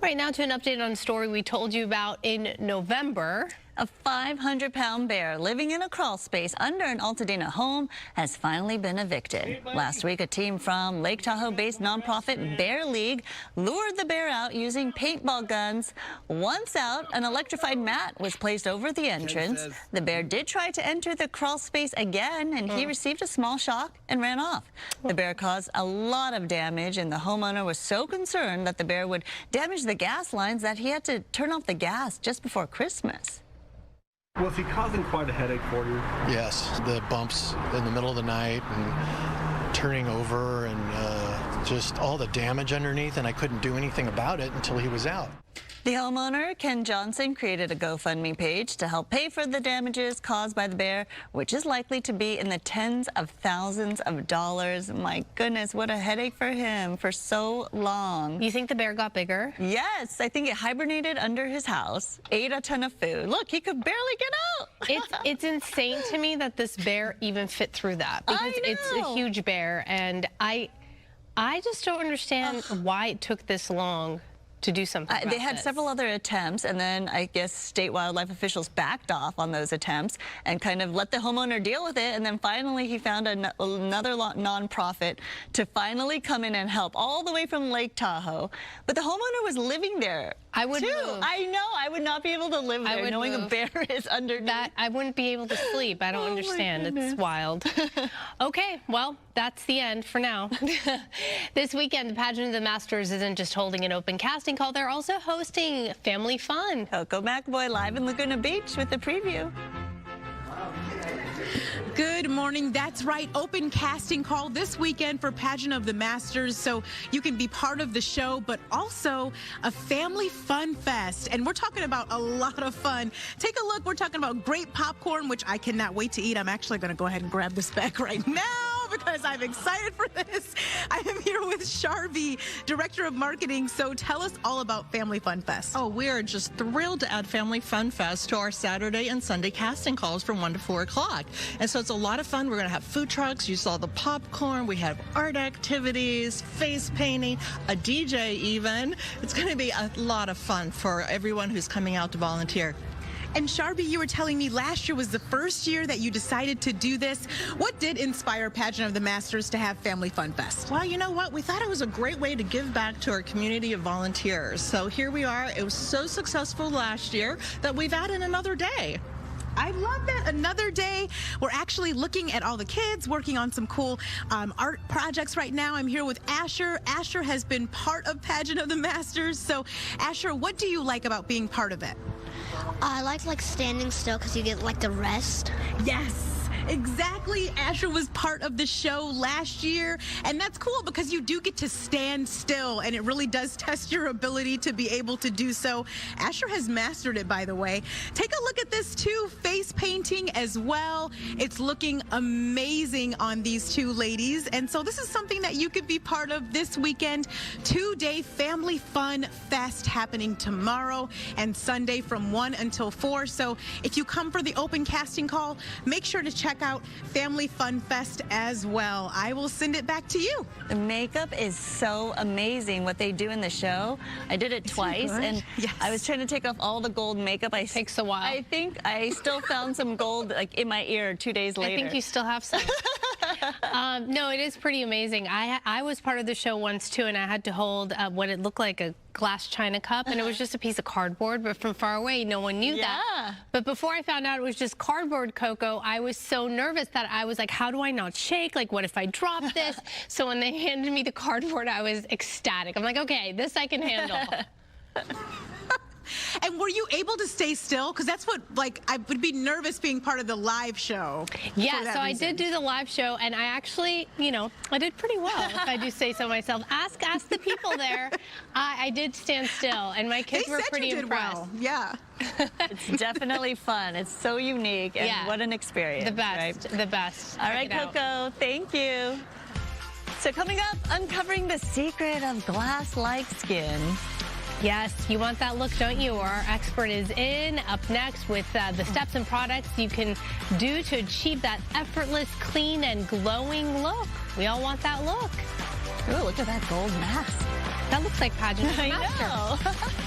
Right now to an update on a story we told you about in November. A 500-pound bear living in a crawl space under an Altadena home has finally been evicted. Last week, a team from Lake Tahoe-based nonprofit Bear League lured the bear out using paintball guns. Once out, an electrified mat was placed over the entrance. The bear did try to enter the crawl space again, and he received a small shock and ran off. The bear caused a lot of damage, and the homeowner was so concerned that the bear would damage the gas lines that he had to turn off the gas just before Christmas. Was he causing quite a headache for you? Yes, the bumps in the middle of the night and turning over and just all the damage underneath, and I couldn't do anything about it until he was out. The homeowner, Ken Johnson, created a GoFundMe page to help pay for the damages caused by the bear, which is likely to be in the tens of thousands of dollars. My goodness, what a headache for him for so long. You think the bear got bigger? Yes, I think it hibernated under his house, ate a ton of food. Look, he could barely get out. It's insane to me that this bear even fit through that, because it's a huge bear, and I just don't understand why it took this long to do something about They had this. several other attempts, and then I guess state wildlife officials backed off on those attempts and kind of let the homeowner deal with it, and then finally he found another nonprofit to finally come in and help all the way from Lake Tahoe. But the homeowner was living there. I would too. move. I know. I would not be able to live there knowing a bear is underneath. That I wouldn't be able to sleep. I don't understand. It's wild. Okay, well, that's the end for now. This weekend, the Pageant of the Masters isn't just holding an open casting call. They're also hosting family fun. Coco McAvoy live in Laguna Beach with the preview. Good morning. That's right. Open casting call this weekend for Pageant of the Masters. So you can be part of the show, but also a family fun fest. And we're talking about a lot of fun. Take a look. We're talking about great popcorn, which I cannot wait to eat. I'm actually going to go ahead and grab this bag right now because I'm excited for this. I am here with Sharvie, Director of Marketing. So tell us all about Family Fun Fest. Oh, we are just thrilled to add Family Fun Fest to our Saturday and Sunday casting calls from 1 to 4 o'clock. And so it's a lot of fun. We're going to have food trucks. You saw the popcorn. We have art activities, face painting, a DJ even. It's going to be a lot of fun for everyone who's coming out to volunteer. And Sharvie, you were telling me last year was the first year that you decided to do this. What did inspire Pageant of the Masters to have Family Fun Fest? Well, you know what? We thought it was a great way to give back to our community of volunteers. So here we are. It was so successful last year that we've added another day. I love that. Another day. We're actually looking at all the kids working on some cool art projects right now. I'm here with Asher. Asher has been part of Pageant of the Masters. So, Asher, what do you like about being part of it? I like standing still because you get the rest. Yes. Exactly. Asher was part of the show last year, and that's cool because you do get to stand still, and it really does test your ability to be able to do so. Asher has mastered it, by the way. Take a look at this too, face painting as well. It's looking amazing on these two ladies, and so this is something that you could be part of this weekend. 2-day Family Fun Fest happening tomorrow and Sunday from 1 until 4. So if you come for the open casting call, make sure to check out Family Fun Fest as well. I will send it back to you. The makeup is so amazing what they do in the show. I did it twice, and yes. I was trying to take off all the gold makeup. It takes a while. I think I still found some gold in my ear 2 days later. I think you still have some. No, it is pretty amazing. I was part of the show once too, and I had to hold what it looked like a glass china cup, and it was just a piece of cardboard, but from far away no one knew that. But before I found out it was just cardboard, Coco, I was so nervous that I was like, how do I not shake? Like, what if I drop this? So when they handed me the cardboard, I was ecstatic. I'm like, okay, this I can handle. And were you able to stay still? Because that's what, I would be nervous being part of the live show. Yeah, so I did do the live show, and I actually, I did pretty well, if I do say so myself. Ask the people there. I did stand still, and my kids were pretty impressed. Well. Yeah. It's definitely fun. It's so unique, and what an experience. The best, right? the best. All right, Coco, thank you. So coming up, uncovering the secret of glass-like skin. Yes, you want that look, don't you? Our expert is in. Up next with the steps and products you can do to achieve that effortless, clean, and glowing look. We all want that look. Ooh, look at that gold mask. That looks like Pageant of the Master. I know.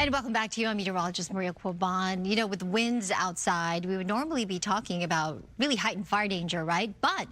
And welcome back to you. I'm meteorologist Maria Quilban. You know, with winds outside, we would normally be talking about really heightened fire danger, right? But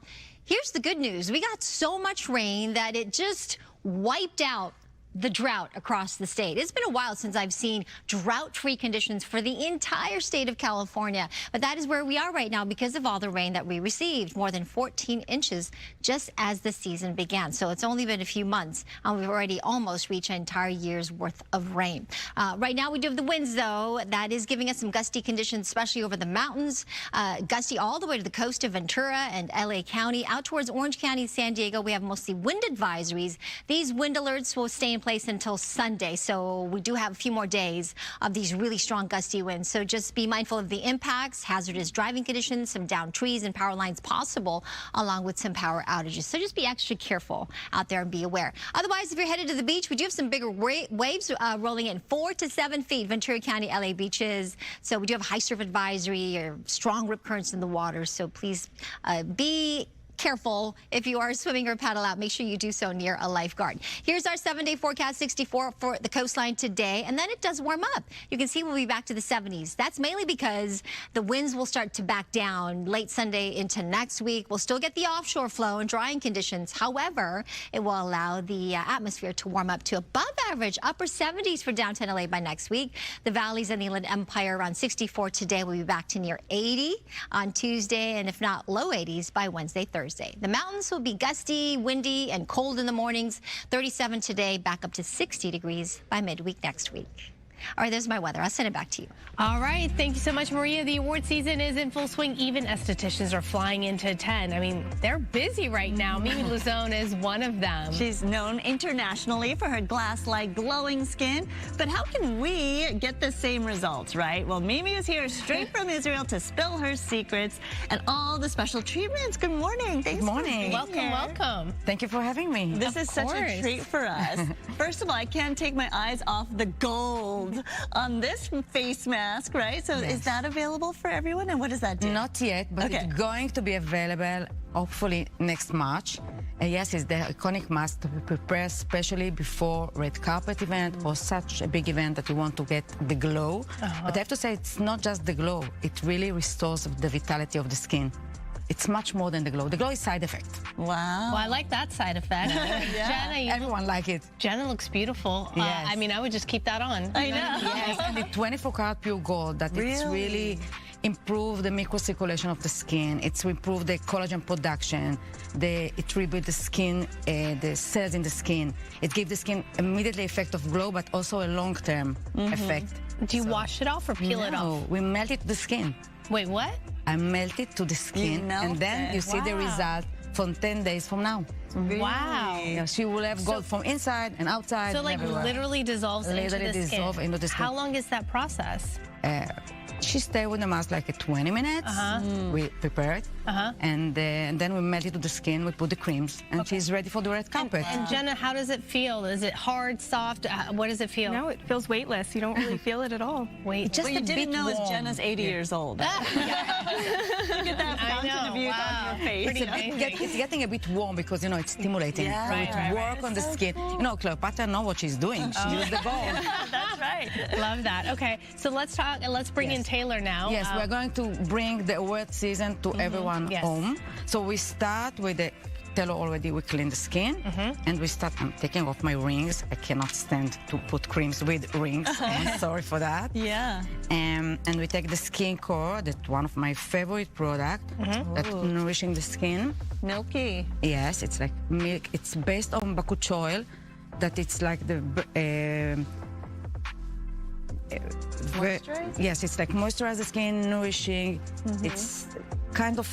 here's the good news. We got so much rain that it just wiped out the drought across the state. It's been a while since I've seen drought-free conditions for the entire state of California, but that is where we are right now because of all the rain that we received, more than 14 inches just as the season began. So it's only been a few months, and we've already almost reached an entire year's worth of rain. Right now we do have the winds, though. That is giving us some gusty conditions, especially over the mountains, gusty all the way to the coast of Ventura and LA County. Out towards Orange County, San Diego, we have mostly wind advisories. These wind alerts will stay in place until Sunday, so we do have a few more days of these really strong gusty winds. So just be mindful of the impacts, hazardous driving conditions, some downed trees and power lines possible, along with some power outages. So just be extra careful out there and be aware. Otherwise, if you're headed to the beach, we do have some bigger waves rolling in 4 to 7 feet, Ventura County, LA beaches. So we do have a high surf advisory or strong rip currents in the water. So please be careful if you are swimming or paddle out. Make sure you do so near a lifeguard. Here's our 7-day forecast, 64 for the coastline today, and then it does warm up. You can see we'll be back to the 70s. That's mainly because the winds will start to back down late Sunday into next week. We'll still get the offshore flow and drying conditions. However, it will allow the atmosphere to warm up to above average upper 70s for downtown LA by next week. The valleys and the Inland Empire around 64 today. We'll be back to near 80 on Tuesday, and if not low 80s by Wednesday, Thursday. The mountains will be gusty, windy, and cold in the mornings. 37 today, back up to 60 degrees by midweek next week. All right, there's my weather. I'll send it back to you. All right. Thank you so much, Maria. The award season is in full swing, even estheticians are flying into 10. I mean, they're busy right now. Mimi Luzone is one of them. She's known internationally for her glass-like glowing skin. But how can we get the same results, right? Well, Mimi is here straight from Israel to spill her secrets and all the special treatments. Good morning. Thanks for being Welcome, here. welcome. Thank you for having me. This is such a treat for us. First of all, I can't take my eyes off the gold on this face mask, right? So is that available for everyone, and what does that do? Not yet, but it's going to be available hopefully next March. Yes, it's the iconic mask to be prepared especially before red carpet event or such a big event that you want to get the glow. But I have to say, it's not just the glow. It really restores the vitality of the skin. It's much more than the glow. The glow is side effect. Wow. Well, I like that side effect. Jenna, everyone like it. Jenna looks beautiful. Yes. I mean, I would just keep that on. I know. Yes, and the 24-karat pure gold, that it's really improve the microcirculation of the skin. It's improve the collagen production. It rebuild the skin, the cells in the skin. It gives the skin immediately effect of glow, but also a long-term effect. Do you wash it off or peel it off? No, we melt it to the skin. Wait, what? I melt it to the skin, and then you see the result from 10 days from now. Wow. Yeah, she will have gold from inside and outside. So, like, everywhere. literally dissolves into the skin. Into the skin. How long is that process? She stayed with the mask like 20 minutes. We prepare it, and then we melt it to the skin. We put the creams, and she's ready for the red carpet. And Jenna, how does it feel? Is it hard, soft? What does it feel? No, it feels weightless. You don't really feel it at all. Just what you didn't know is Jenna's 80 years old. Look at that fountain of youth on your face. It's getting a bit warm because, you know, it's stimulating. So it works on the skin. You know, Cleopatra knows what she's doing. She used the gold. That's right. Love that. Okay, so let's talk. Let's bring in Taylor now. Yes, we're going to bring the award season to everyone home. So we start with the Taylor already. We clean the skin, and we start. I'm taking off my rings. I cannot stand to put creams with rings. I'm sorry for that. Yeah. And we take the skin core. That's one of my favorite products. That's nourishing the skin. Milky. Yes, it's like milk. It's based on bakuch oil. That it's like the. Yes, it's like moisturize the skin, nourishing. It's kind of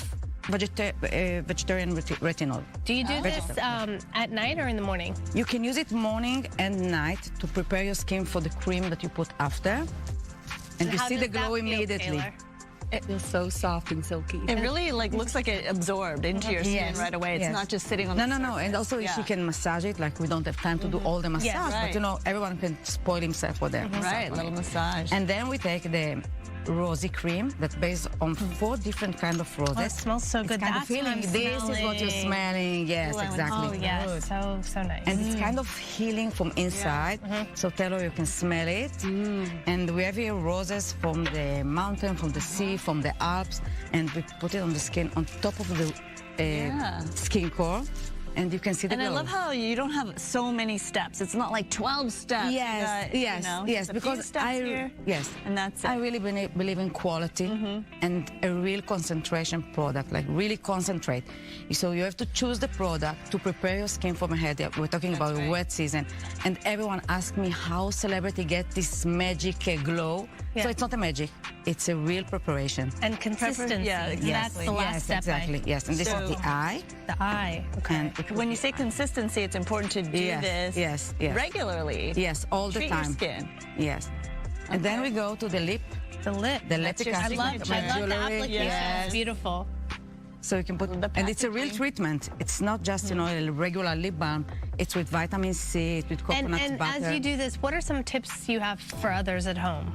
vegetarian retinol. Do you do this at night or in the morning? You can use it morning and night to prepare your skin for the cream that you put after. And you see the glow immediately. It feels so soft and silky. It really looks like it absorbed into your skin right away. It's not just sitting on the surface. No. And also she can massage it. Like, we don't have time to do all the massage. But, you know, everyone can spoil himself for that. Right, little massage. And then we take the rosy cream that's based on 4 different kind of roses. Oh, it smells so good. It's kind of That's what healing. I'm This is what you're smelling. smelling. Yes, exactly. Oh, yes. So nice. And it's kind of healing from inside. So Taylor, you can smell it. And we have here roses from the mountain, from the sea, from the Alps, and we put it on the skin on top of the skin core. And you can see the And glow. I love how you don't have so many steps. It's not like 12 steps. Yes, you know, yes, just a because few steps here, and that's it. I really believe in quality and a real concentration product, like really concentrate. So you have to choose the product to prepare your skin for my head. We're talking about wet season, and everyone asks me how celebrity get this magic glow. So it's not a magic; it's a real preparation and consistency. Yeah, exactly. That's the last step. Exactly. Yes, and this is the eye. The eye. Okay. And when you say consistency, it's important to do this regularly. Yes, all the Treat time. your skin. Yes. And then we go to the lip. The lip. The lip. I love the application. Yes. It's beautiful. So you can put, and it's a real treatment. It's not just, you know, a regular lip balm. It's with vitamin C, it's with coconut and butter. as you do this, what are some tips you have for others at home?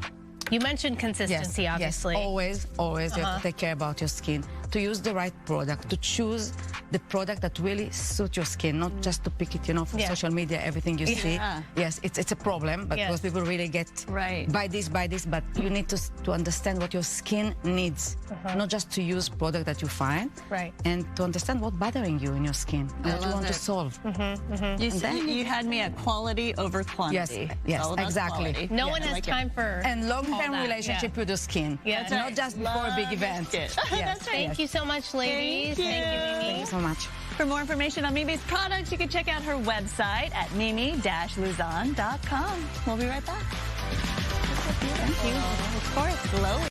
You mentioned consistency, obviously. Yes, always. You have to take care about your skin. To use the right product, to choose the product that really suits your skin, not just to pick it, you know, from social media, everything you see. Yes, it's a problem, but because people really get buy this, but you need to understand what your skin needs, not just to use product that you find, and to understand what's bothering you in your skin and what you want to solve. You had me at quality over quantity. Yes, exactly. Quality. No one has time for and long-term relationship with your skin. Yeah, not just before a big event. That's right. Thank you so much, ladies. Thank you, Mimi. Thank you so much. For more information on Mimi's products, you can check out her website at mimi-luzon.com. We'll be right back. Thank you. Of course, Lois.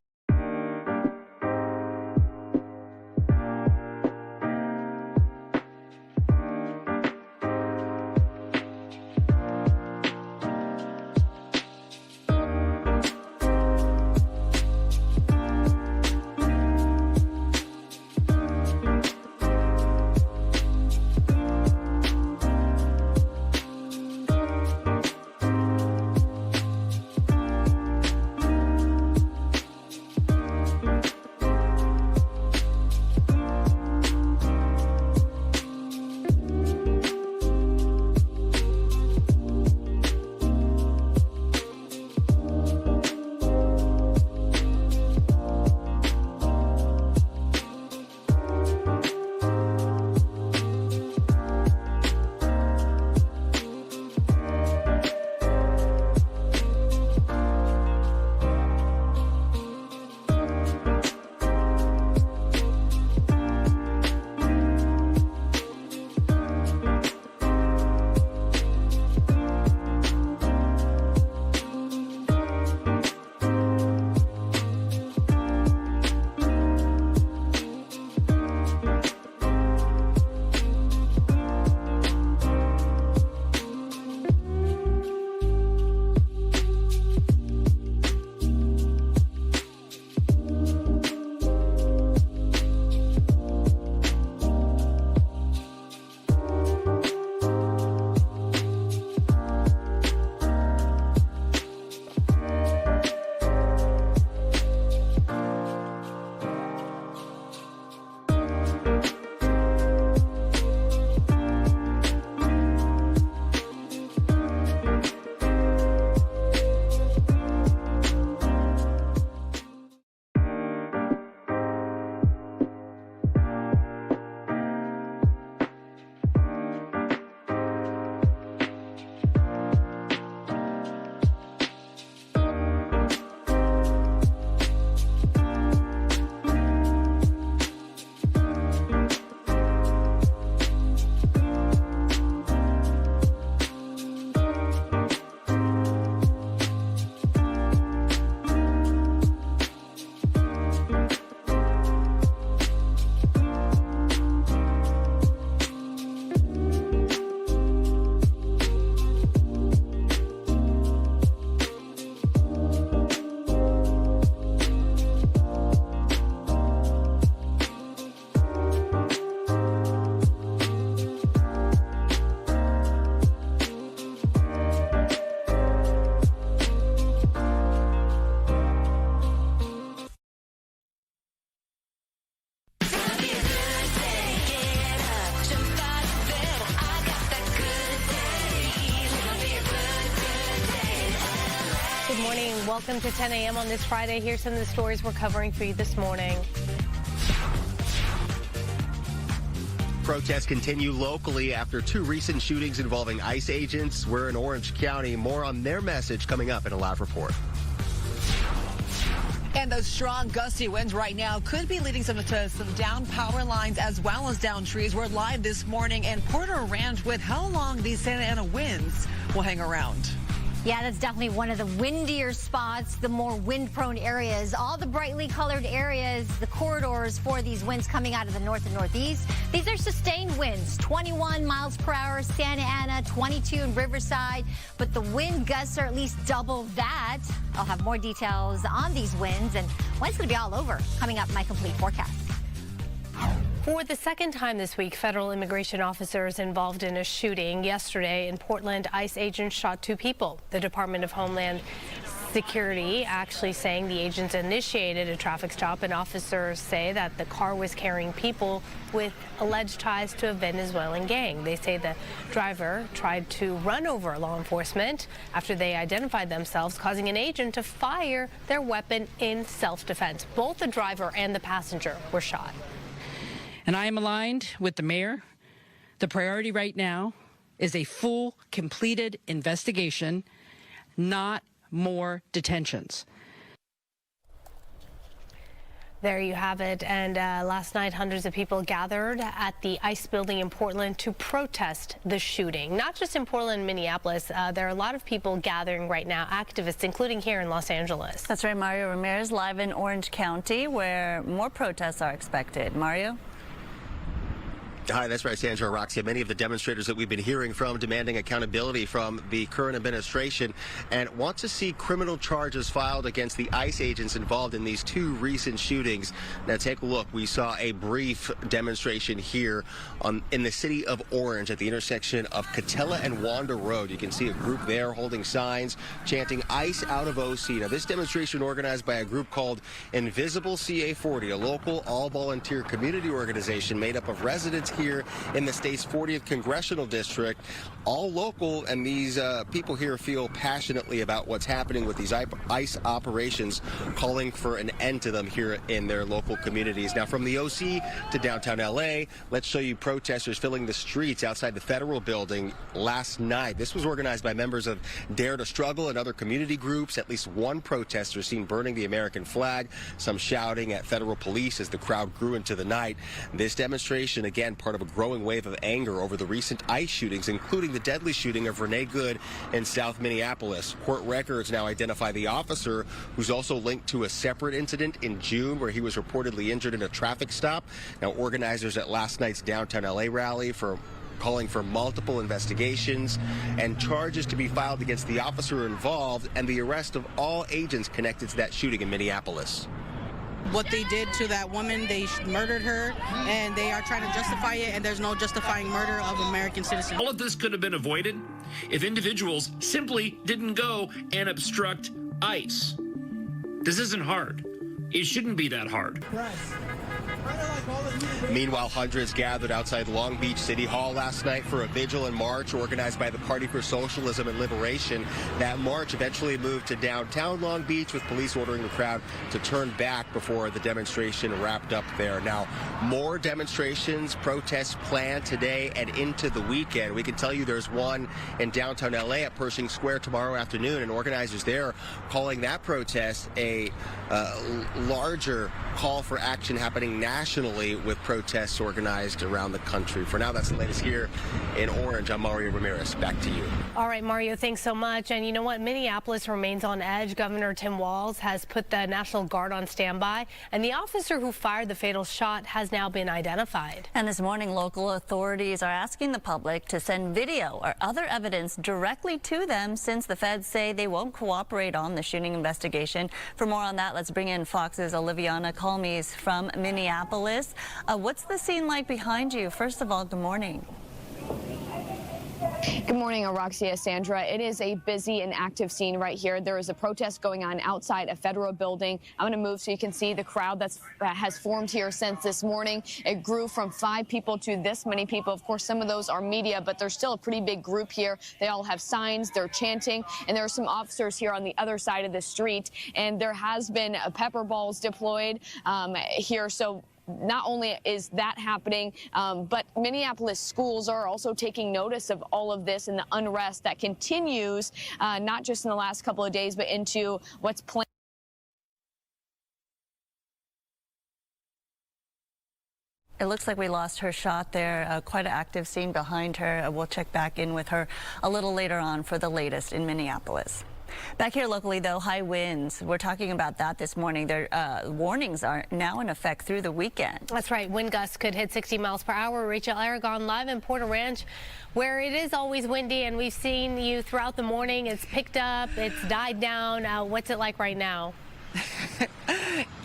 Welcome to 10 a.m. on this Friday. Here's some of the stories we're covering for you this morning. Protests continue locally after 2 recent shootings involving ICE agents. We're in Orange County. More on their message coming up in a live report. And those strong gusty winds right now could be leading some down power lines as well as down trees. We're live this morning in Porter Ranch with how long these Santa Ana winds will hang around. Yeah, that's definitely one of the windier spots, the more wind-prone areas. All the brightly colored areas, the corridors for these winds coming out of the north and northeast. These are sustained winds, 21 miles per hour, Santa Ana, 22 in Riverside. But the wind gusts are at least double that. I'll have more details on these winds and when it's going to be all over. Coming up, my complete forecast. For the second time this week, federal immigration officers involved in a shooting yesterday in Portland. ICE agents shot 2 people. The Department of Homeland Security actually saying the agents initiated a traffic stop, and officers say that the car was carrying people with alleged ties to a Venezuelan gang. They say the driver tried to run over law enforcement after they identified themselves, causing an agent to fire their weapon in self-defense. Both the driver and the passenger were shot. And I am aligned with the mayor. The priority right now is a full, completed investigation, not more detentions. There you have it. And last night, hundreds of people gathered at the ICE building in Portland to protest the shooting. Not just in Portland, Minneapolis. There are a lot of people gathering right now, activists, including here in Los Angeles. That's right, Mario Ramirez, live in Orange County, where more protests are expected. Mario? Hi, that's right, Sandra Roxia. Many of the demonstrators that we've been hearing from demanding accountability from the current administration and want to see criminal charges filed against the ICE agents involved in these 2 recent shootings. Now, take a look. We saw a brief demonstration here in the city of Orange at the intersection of Catella and Wanda Road. You can see a group there holding signs chanting ICE out of OC. Now, this demonstration organized by a group called Invisible CA40, a local all-volunteer community organization made up of residents here in the state's 40th congressional district, all local, and these people here feel passionately about what's happening with these ICE operations, calling for an end to them here in their local communities. Now, from the OC to downtown LA, let's show you protesters filling the streets outside the federal building last night. This was organized by members of Dare to Struggle and other community groups. At least one protester seen burning the American flag, some shouting at federal police as the crowd grew into the night. This demonstration, again, part of a growing wave of anger over the recent ICE shootings, including the deadly shooting of Renee Good in South Minneapolis. Court records now identify the officer, who's also linked to a separate incident in June where he was reportedly injured in a traffic stop. Now, organizers at last night's downtown LA rally calling for multiple investigations and charges to be filed against the officer involved and the arrest of all agents connected to that shooting in Minneapolis. What they did to that woman, they murdered her, and they are trying to justify it, and there's no justifying murder of American citizens. All of this could have been avoided if individuals simply didn't go and obstruct ICE. This isn't hard. It shouldn't be that hard. Meanwhile, hundreds gathered outside Long Beach City Hall last night for a vigil and march organized by the Party for Socialism and Liberation. That march eventually moved to downtown Long Beach, with police ordering the crowd to turn back before the demonstration wrapped up there. Now, more demonstrations, protests planned today and into the weekend. We can tell you there's one in downtown LA at Pershing Square tomorrow afternoon, and organizers there calling that protest a larger call for action happening nationally, with protests organized around the country. For now, that's the latest here in Orange. I'm Mario Ramirez. Back to you. All right, Mario, thanks so much. And you know what? Minneapolis remains on edge. Governor Tim Walz has put the National Guard on standby, and the officer who fired the fatal shot has now been identified. And this morning, local authorities are asking the public to send video or other evidence directly to them, since the feds say they won't cooperate on the shooting investigation. For more on that, let's bring in Fox's Oliviana Colmes from Good morning, Roxia, Sandra. It is a busy and active scene right here. There is a protest going on outside a federal building. I'm going to move so you can see the crowd that has formed here since this morning. It grew from 5 people to this many people. Of course, some of those are media, but there's still a pretty big group here. They all have signs, they're chanting, and there are some officers here on the other side of the street. And there has been pepper balls deployed here. So not only is that happening, but Minneapolis schools are also taking notice of all of this and the unrest that continues, not just in the last couple of days, but into what's planned. It looks like we lost her shot there. Quite an active scene behind her. We'll check back in with her a little later on for the latest in Minneapolis. Back here locally, though, high winds. We're talking about that this morning. Their warnings are now in effect through the weekend. That's right. Wind gusts could hit 60 miles per hour. Rachel Aragon live in Porter Ranch, where it is always windy, and we've seen you throughout the morning. It's picked up. It's died down. What's it like right now?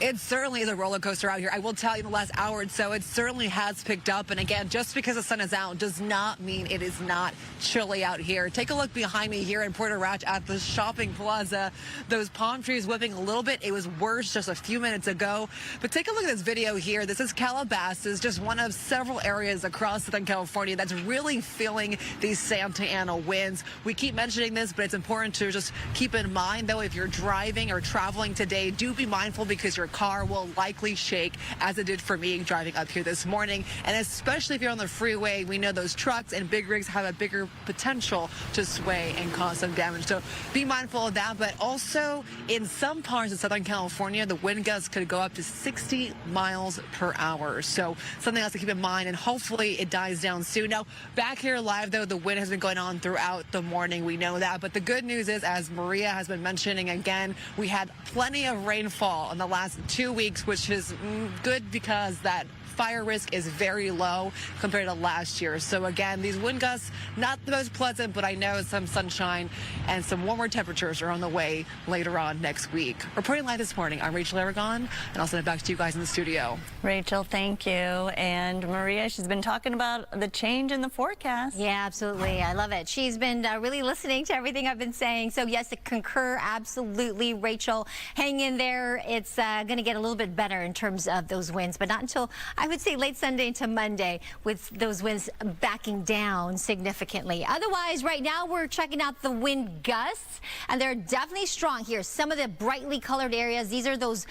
It certainly is a roller coaster out here. I will tell you, in the last hour or so, it certainly has picked up. And again, just because the sun is out does not mean it is not chilly out here. Take a look behind me here in Porter Ranch at the shopping plaza. Those palm trees whipping a little bit. It was worse just a few minutes ago. But take a look at this video here. This is Calabasas, just one of several areas across Southern California that's really feeling these Santa Ana winds. We keep mentioning this, but it's important to just keep in mind, though, if you're driving or traveling today, do be mindful because your car will likely shake, as it did for me driving up here this morning. And especially if you're on the freeway, we know those trucks and big rigs have a bigger potential to sway and cause some damage. So be mindful of that. But also in some parts of Southern California, the wind gusts could go up to 60 miles per hour. So something else to keep in mind, and hopefully it dies down soon. Now, back here live, though, the wind has been going on throughout the morning. We know that. But the good news is, as Maria has been mentioning again, we had plenty of rainfall in the last 2 weeks, which is good because that fire risk is very low compared to last year. So again, these wind gusts, not the most pleasant, but I know some sunshine and some warmer temperatures are on the way later on next week. Reporting live this morning, I'm Rachel Aragon, and I'll send it back to you guys in the studio. Rachel, thank you. And Maria, she's been talking about the change in the forecast. Yeah, absolutely. I love it. She's been really listening to everything I've been saying. So yes, I concur absolutely. Rachel, hang in there. It's going to get a little bit better in terms of those winds, but not until, I would say, late Sunday into Monday, with those winds backing down significantly. Otherwise, right now we're checking out the wind gusts, and they're definitely strong here. Some of the brightly colored areas, these are those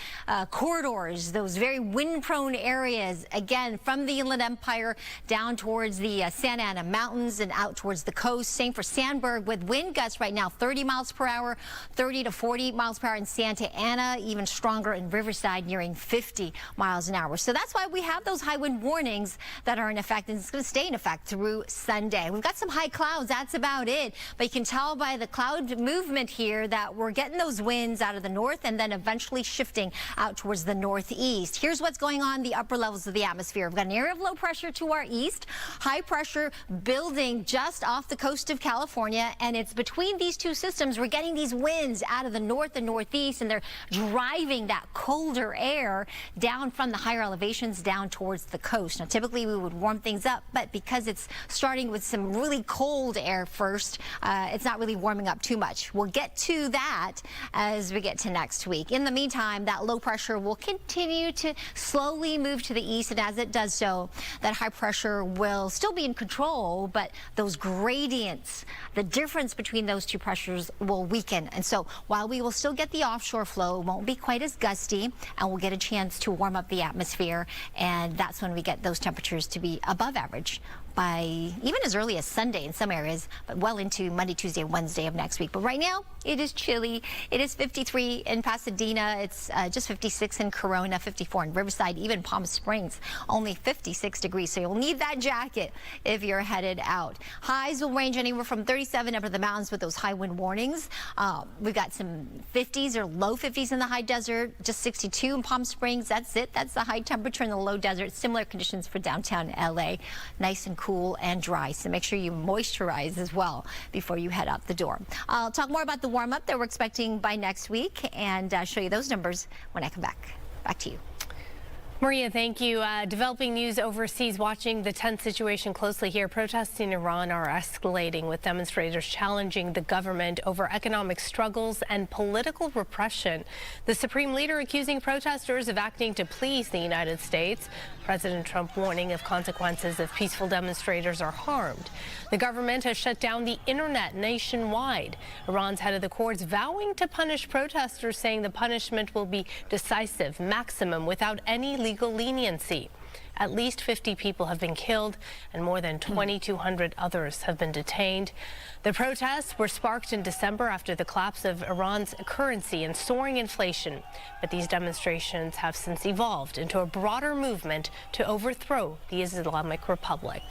corridors, those very wind-prone areas, again, from the Inland Empire down towards the Santa Ana Mountains and out towards the coast. Same for Sandburg, with wind gusts right now 30 miles per hour, 30 to 40 miles per hour in Santa Ana, even stronger in Riverside, nearing 50 miles an hour. So that's why we have those high wind warnings that are in effect, and it's going to stay in effect through Sunday. We've got some high clouds. That's about it. But you can tell by the cloud movement here that we're getting those winds out of the north and then eventually shifting out towards the northeast. Here's what's going on in the upper levels of the atmosphere. We've got an area of low pressure to our east, high pressure building just off the coast of California, and it's between these two systems we're getting these winds out of the north and northeast, and they're driving that colder air down from the higher elevations down towards the coast. Now, typically we would warm things up, but because it's starting with some really cold air first, it's not really warming up too much. We'll get to that as we get to next week. In the meantime, that low pressure will continue to slowly move to the east, and as it does so, that high pressure will still be in control, but those gradients, the difference between those two pressures will weaken. And so while we will still get the offshore flow, it won't be quite as gusty, and we'll get a chance to warm up the atmosphere, and that's when we get those temperatures to be above average by even as early as Sunday in some areas, but well into Monday, Tuesday, and Wednesday of next week. But right now, it is chilly. It is 53 in Pasadena. It's just 56 in Corona, 54 in Riverside, even Palm Springs, only 56 degrees. So you'll need that jacket if you're headed out. Highs will range anywhere from 37 up to the mountains with those high wind warnings. We've got some 50s or low 50s in the high desert, just 62 in Palm Springs. That's it. That's the high temperature in the low desert. Similar conditions for downtown LA. Nice and cool and dry, so make sure you moisturize as well before you head out the door. I'll talk more about the warm up that we're expecting by next week and show you those numbers when I come back. Back to you. Maria, thank you. Developing news overseas, watching the tense situation closely here. Protests in Iran are escalating, with demonstrators challenging the government over economic struggles and political repression. The supreme leader accusing protesters of acting to please the United States. President Trump warning of consequences if peaceful demonstrators are harmed. The government has shut down the internet nationwide. Iran's head of the courts vowing to punish protesters, saying the punishment will be decisive, maximum, without any legal leniency. At least 50 people have been killed and more than 2,200 others have been detained. The protests were sparked in December after the collapse of Iran's currency and soaring inflation. But these demonstrations have since evolved into a broader movement to overthrow the Islamic Republic.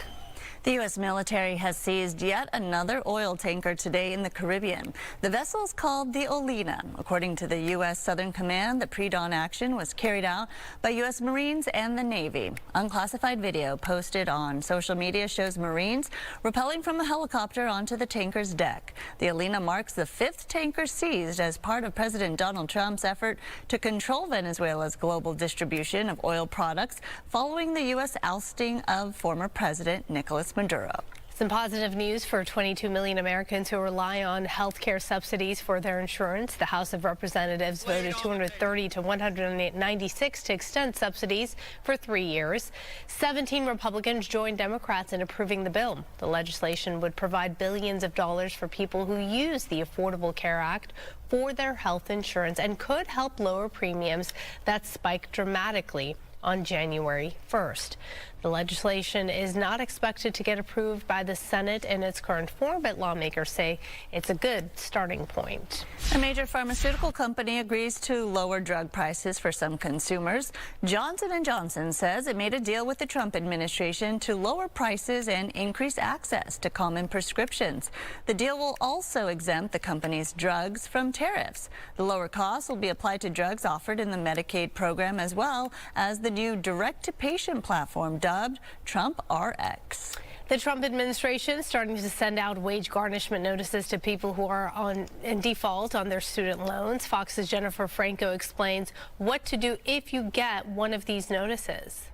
The U.S. military has seized yet another oil tanker today in the Caribbean. The vessel is called the Altadena. According to the U.S. Southern Command, the pre-dawn action was carried out by U.S. Marines and the Navy. Unclassified video posted on social media shows Marines rappelling from a helicopter onto the tanker's deck. The Altadena marks the 5th tanker seized as part of President Donald Trump's effort to control Venezuela's global distribution of oil products following the U.S. ousting of former President Nicolas Maduro. Some positive news for 22 million Americans who rely on health care subsidies for their insurance. The House of Representatives voted 230 to 196 to extend subsidies for 3 years. 17 Republicans joined Democrats in approving the bill. The legislation would provide billions of dollars for people who use the Affordable Care Act for their health insurance and could help lower premiums that spiked dramatically on January 1st. The legislation is not expected to get approved by the Senate in its current form, but lawmakers say it's a good starting point. A major pharmaceutical company agrees to lower drug prices for some consumers. Johnson & Johnson says it made a deal with the Trump administration to lower prices and increase access to common prescriptions. The deal will also exempt the company's drugs from tariffs. The lower costs will be applied to drugs offered in the Medicaid program, as well as the new direct-to-patient platform dubbed Trump RX. The Trump administration is starting to send out wage garnishment notices to people who are in default on their student loans. Fox's Jennifer Franco explains what to do if you get one of these notices.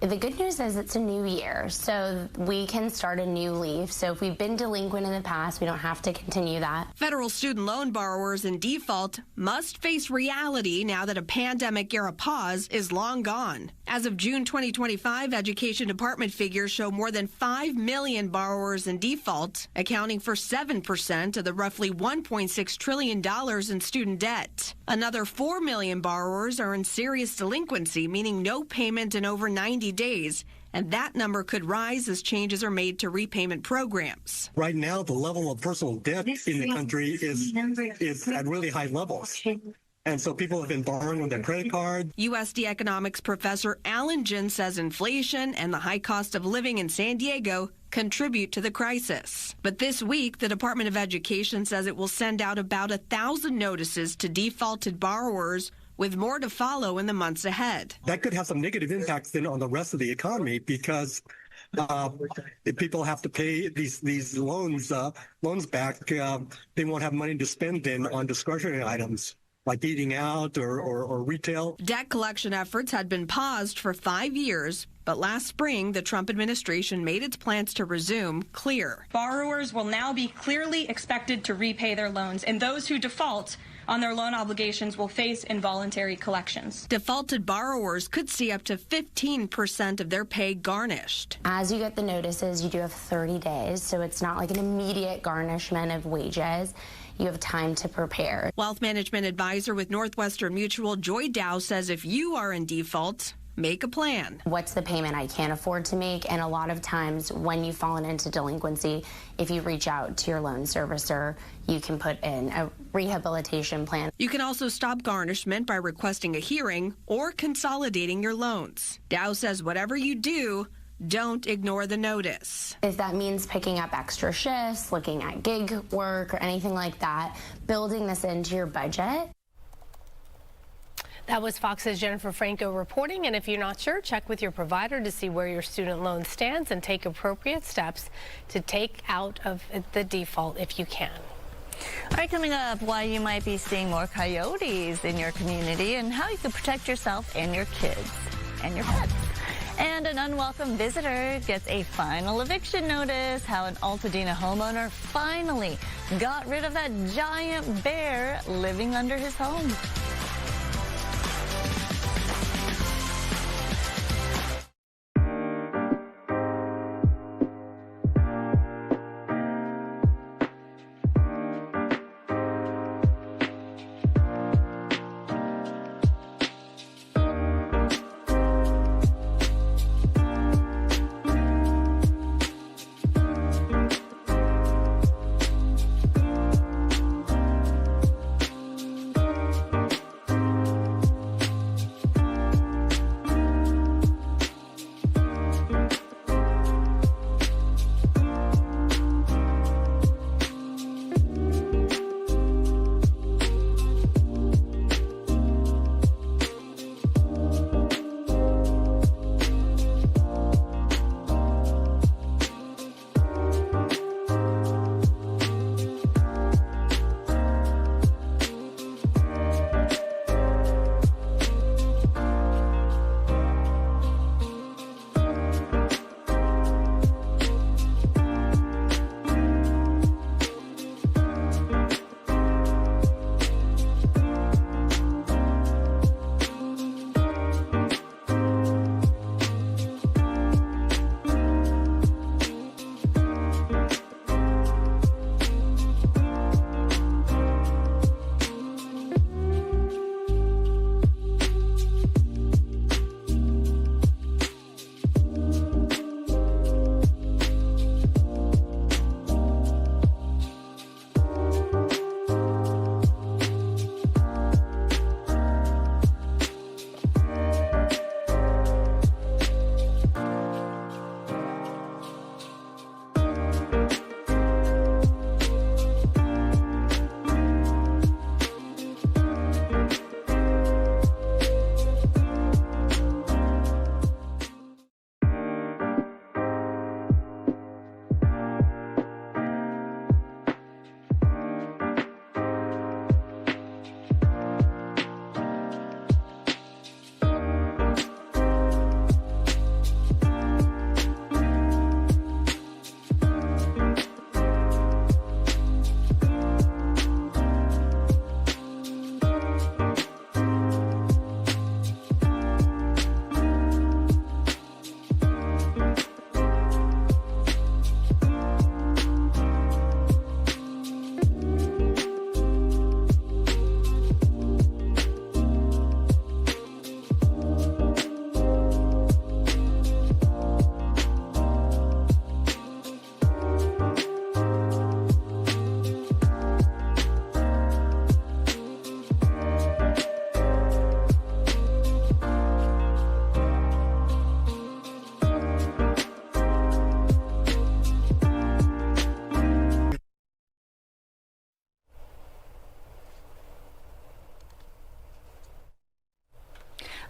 The good news is it's a new year, so we can start a new leaf. So if we've been delinquent in the past, we don't have to continue that. Federal student loan borrowers in default must face reality now that a pandemic-era pause is long gone. As of June 2025, Education Department figures show more than 5 million borrowers in default, accounting for 7% of the roughly $1.6 trillion in student debt. Another 4 million borrowers are in serious delinquency, meaning no payment in over 90 days, and that number could rise as changes are made to repayment programs. Right now, the level of personal debt in the country is at really high levels. And so people have been borrowing with their credit card. USD economics professor Alan Jin says inflation and the high cost of living in San Diego contribute to the crisis. But this week, the Department of Education says it will send out about 1,000 notices to defaulted borrowers, with more to follow in the months ahead. That could have some negative impacts then on the rest of the economy, because if people have to pay these loans back, they won't have money to spend then on discretionary items like eating out or retail. Debt collection efforts had been paused for 5 years, but last spring, the Trump administration made its plans to resume clear. Borrowers will now be clearly expected to repay their loans, and those who default on their loan obligations will face involuntary collections. Defaulted borrowers could see up to 15% of their pay garnished. As you get the notices, you do have 30 days, so it's not like an immediate garnishment of wages. You have time to prepare. Wealth management advisor with Northwestern Mutual, Joy Dow, says if you are in default, make a plan. What's the payment I can't afford to make? And a lot of times when you've fallen into delinquency, if you reach out to your loan servicer, you can put in a rehabilitation plan. You can also stop garnishment by requesting a hearing or consolidating your loans. Dow says whatever you do, don't ignore the notice. If that means picking up extra shifts, looking at gig work or anything like that, building this into your budget. That was Fox's Jennifer Franco reporting. And if you're not sure, check with your provider to see where your student loan stands and take appropriate steps to take out of the default if you can. All right, coming up, why you might be seeing more coyotes in your community and how you can protect yourself and your kids. and your pets. And an unwelcome visitor gets a final eviction notice. How an Altadena homeowner finally got rid of that giant bear living under his home.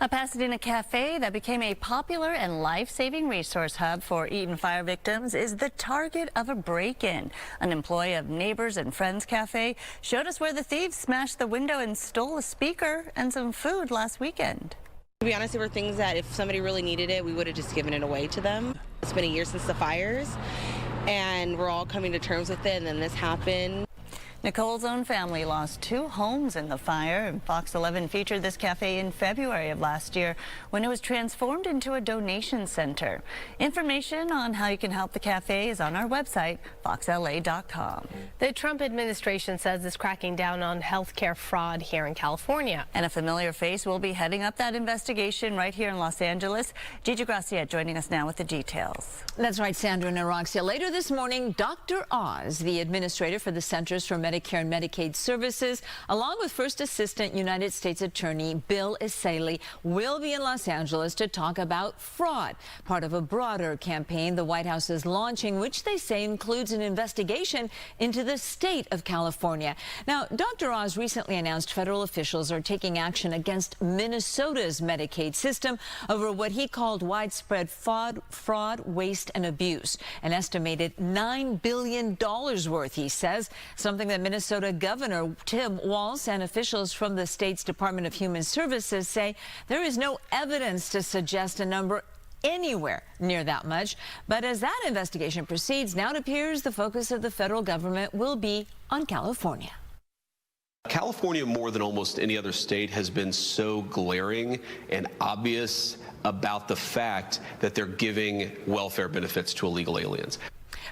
A Pasadena cafe that became a popular and life-saving resource hub for Eaton fire victims is the target of a break-in. An employee of Neighbors and Friends Cafe showed us where the thieves smashed the window and stole a speaker and some food last weekend. To be honest, there were things that if somebody really needed it, we would have just given it away to them. It's been a year since the fires, and we're all coming to terms with it, and then this happened. Nicole's own family lost 2 homes in the fire, and Fox 11 featured this cafe in February of last year when it was transformed into a donation center. Information on how you can help the cafe is on our website, foxla.com. The Trump administration says it's cracking down on healthcare fraud here in California. And a familiar face will be heading up that investigation right here in Los Angeles. Gigi Gracia joining us now with the details. That's right, Sandra and Aroxia. Later this morning, Dr. Oz, the administrator for the Centers for Medicare and Medicaid Services, along with First Assistant United States Attorney Bill Isaly, will be in Los Angeles to talk about fraud, part of a broader campaign the White House is launching, which they say includes an investigation into the state of California. Now, Dr. Oz recently announced federal officials are taking action against Minnesota's Medicaid system over what he called widespread fraud, waste, and abuse. An estimated $9 billion worth, he says, something that Minnesota Governor Tim Walz and officials from the state's Department of Human Services say there is no evidence to suggest a number anywhere near that much. But as that investigation proceeds, now it appears the focus of the federal government will be on California. California, more than almost any other state, has been so glaring and obvious about the fact that they're giving welfare benefits to illegal aliens.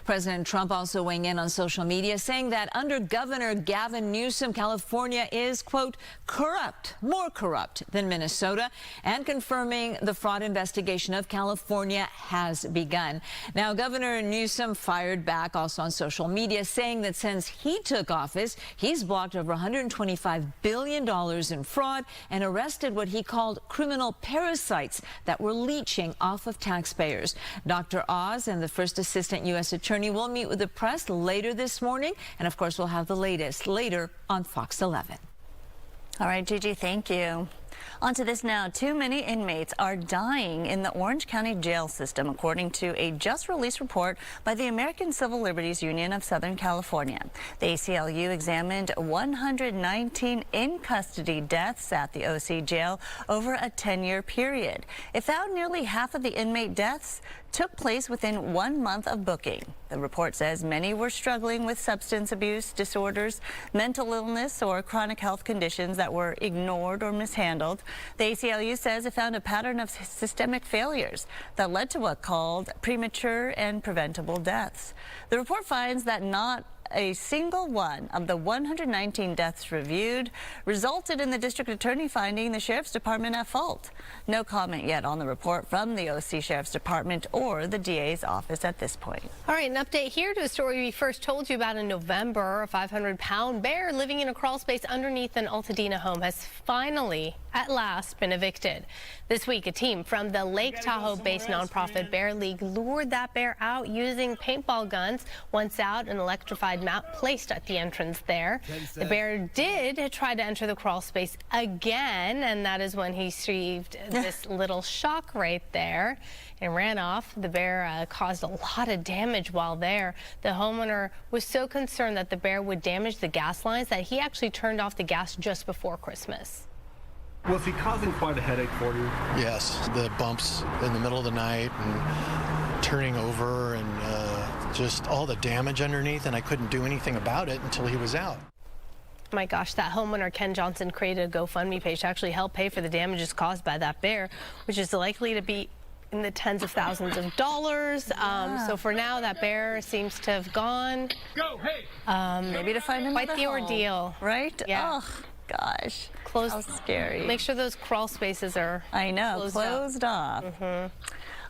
President Trump also weighing in on social media, saying that under Governor Gavin Newsom, California is, quote, corrupt, more corrupt than Minnesota, and confirming the fraud investigation of California has begun. Now, Governor Newsom fired back also on social media, saying that since he took office, he's blocked over $125 billion in fraud and arrested what he called criminal parasites that were leeching off of taxpayers. Dr. Oz and the first assistant U.S. attorney will meet with the press later this morning, and of course we'll have the latest later on Fox 11. All right, Gigi, thank you. On to this now. Too many inmates are dying in the Orange County jail system, according to a just-released report by the American Civil Liberties Union of Southern California. The ACLU examined 119 in-custody deaths at the OC jail over a 10-year period. It found nearly half of the inmate deaths took place within 1 month of booking. The report says many were struggling with substance abuse disorders, mental illness, or chronic health conditions that were ignored or mishandled. The ACLU says it found a pattern of systemic failures that led to what called premature and preventable deaths. The report finds that not a single one of the 119 deaths reviewed resulted in the district attorney finding the sheriff's department at fault. No comment yet on the report from the OC Sheriff's Department or the DA's office at this point. All right, an update here to a story we first told you about in November. A 500-pound bear living in a crawl space underneath an Altadena home has finally, at last, been evicted. This week, a team from the Lake Tahoe-based nonprofit Bear League lured that bear out using paintball guns. Once out, an electrified map placed at the entrance there. The bear did try to enter the crawl space again, and that is when he received this little shock right there and ran off. The bear caused a lot of damage while there. The homeowner was so concerned that the bear would damage the gas lines that he actually turned off the gas just before Christmas. Was he causing quite a headache for you? Yes, the bumps in the middle of the night and turning over and just all the damage underneath, and I couldn't do anything about it until he was out. My gosh, that homeowner, Ken Johnson, created a GoFundMe page to actually help pay for the damages caused by that bear, which is likely to be in the tens of thousands of dollars. So for now, that bear seems to have gone. Maybe to find another quite the ordeal, right? Yeah. Oh, gosh. Close. How scary. Make sure those crawl spaces are closed off.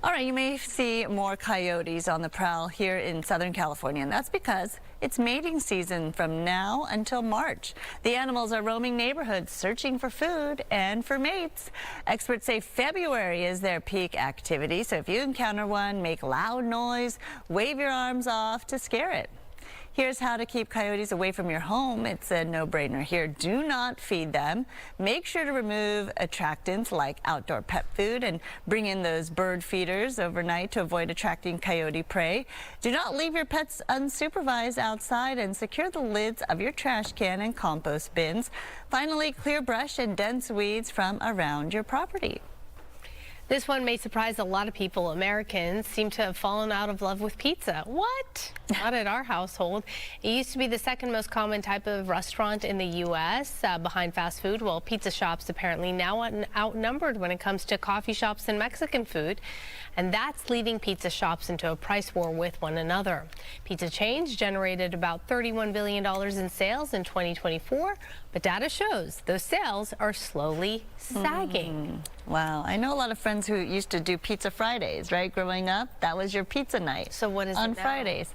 All right, you may see more coyotes on the prowl here in Southern California, and that's because it's mating season from now until March. The animals are roaming neighborhoods searching for food and for mates. Experts say February is their peak activity, so if you encounter one, make loud noise, wave your arms off to scare it. Here's how to keep coyotes away from your home. It's a no-brainer here. Do not feed them. Make sure to remove attractants like outdoor pet food and bring in those bird feeders overnight to avoid attracting coyote prey. Do not leave your pets unsupervised outside and secure the lids of your trash can and compost bins. Finally, clear brush and dense weeds from around your property. This one may surprise a lot of people. Americans seem to have fallen out of love with pizza. What? Not at our household. It used to be the second most common type of restaurant in the U.S. Behind fast food. Well, pizza shops apparently now outnumbered when it comes to coffee shops and Mexican food. And that's leading pizza shops into a price war with one another. Pizza chains generated about $31 billion in sales in 2024, but data shows those sales are slowly sagging. Wow, I know a lot of friends who used to do Pizza Fridays, right? Growing up, that was your pizza night. So what is on it now? Fridays?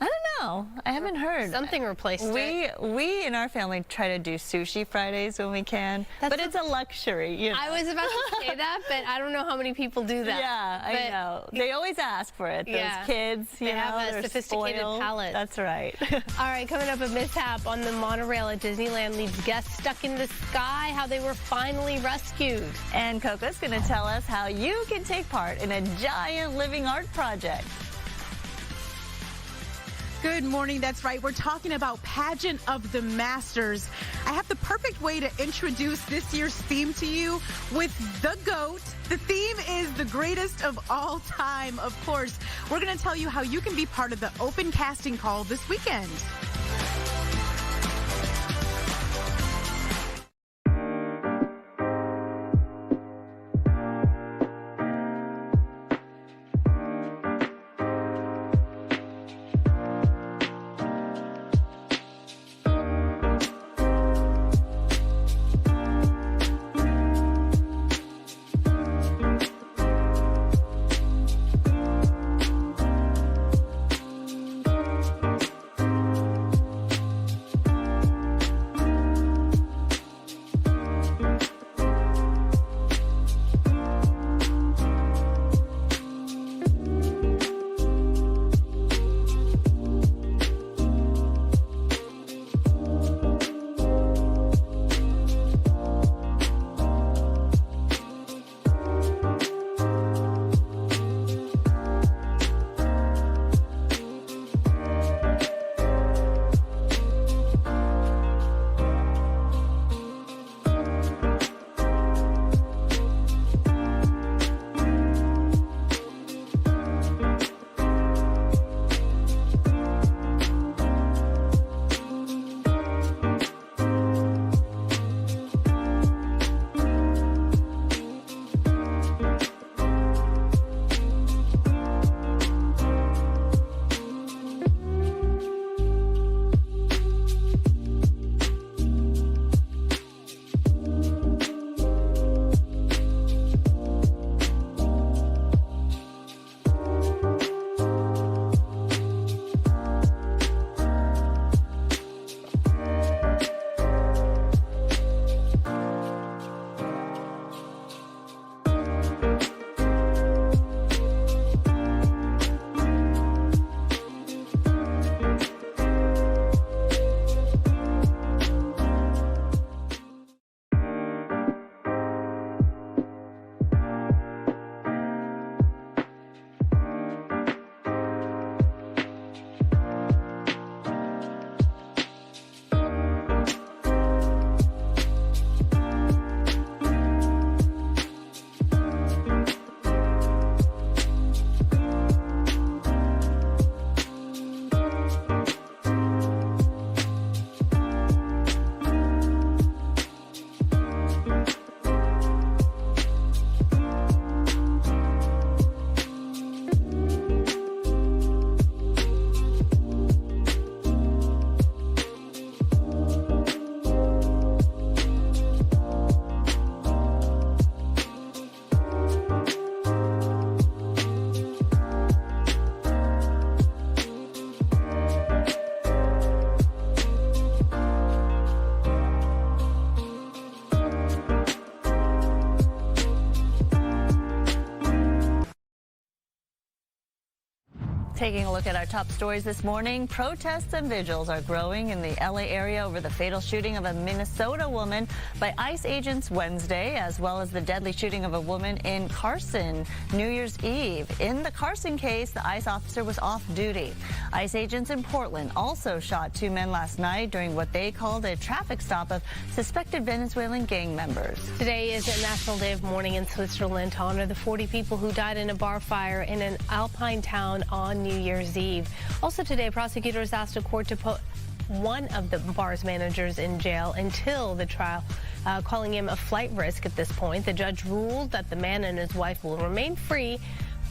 I don't know. I haven't heard. Something replaced it. We in our family try to do sushi Fridays when we can, but it's a luxury. You know? I was about to say that, but I don't know how many people do that. Yeah, I know. They always ask for it. Those kids, they have a sophisticated palate. That's right. All right, coming up, a mishap on the monorail at Disneyland leaves guests stuck in the sky, how they were finally rescued. And Coco's going to tell us how you can take part in a giant living art project. Good morning. That's right. We're talking about Pageant of the Masters. I have the perfect way to introduce this year's theme to you with the GOAT. The theme is the greatest of all time, of course. We're going to tell you how you can be part of the open casting call this weekend. Taking a look at our top stories this morning, protests and vigils are growing in the LA area over the fatal shooting of a Minnesota woman by ICE agents Wednesday, as well as the deadly shooting of a woman in Carson New Year's Eve. In the Carson case, the ICE officer was off duty. ICE agents in Portland also shot 2 men last night during what they called a traffic stop of suspected Venezuelan gang members. Today is a National Day of Mourning in Switzerland to honor the 40 people who died in a bar fire in an alpine town on New Year's Eve. Also today, prosecutors asked a court to put one of the bar's managers in jail until the trial, calling him a flight risk at this point. The judge ruled that the man and his wife will remain free,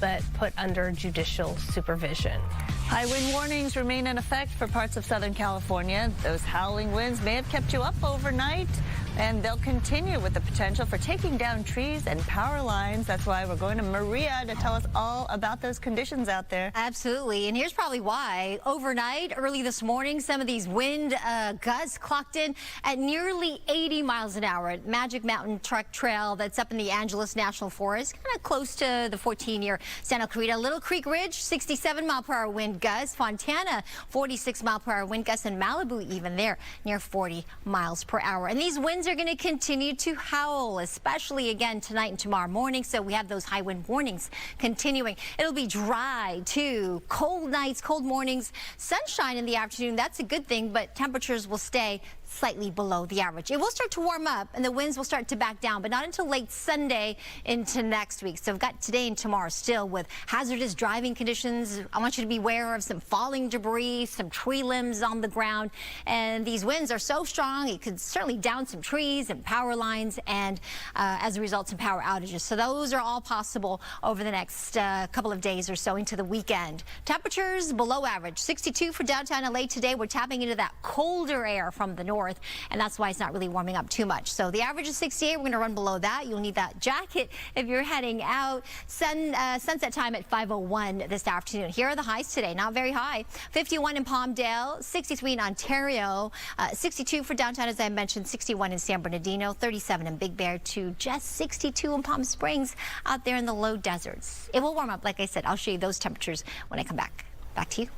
but put under judicial supervision. High wind warnings remain in effect for parts of Southern California. Those howling winds may have kept you up overnight, and they'll continue with the potential for taking down trees and power lines. That's why we're going to Maria to tell us all about those conditions out there. Absolutely, and here's probably why. Overnight, early this morning, some of these wind gusts clocked in at nearly 80 miles an hour at Magic Mountain Truck Trail that's up in the Angeles National Forest, kind of close to the 14-year Santa Clarita. Little Creek Ridge, 67-mile-per-hour wind gusts. Fontana, 46-mile-per-hour wind gusts, and Malibu even there near 40 miles per hour. And these winds winds are going to continue to howl, especially again tonight and tomorrow morning. So we have those high wind warnings continuing. It'll be dry too. Cold nights, cold mornings, sunshine in the afternoon. That's a good thing, but temperatures will stay slightly below the average. It will start to warm up and the winds will start to back down, but not until late Sunday into next week. So we've got today and tomorrow still with hazardous driving conditions. I want you to be aware of some falling debris, some tree limbs on the ground. And these winds are so strong, it could certainly down some trees and power lines, and as a result, some power outages. So those are all possible over the next couple of days or so into the weekend. Temperatures below average, 62 for downtown LA today. We're tapping into that colder air from the north, and that's why it's not really warming up too much. So the average is 68. We're going to run below that. You'll need that jacket if you're heading out. Sunset time at 5:01 this afternoon. Here are the highs today. Not very high. 51 in Palmdale, 63 in Ontario, 62 for downtown, as I mentioned, 61 in San Bernardino, 37 in Big Bear, to just 62 in Palm Springs out there in the low deserts. It will warm up, like I said. I'll show you those temperatures when I come back. Back to you.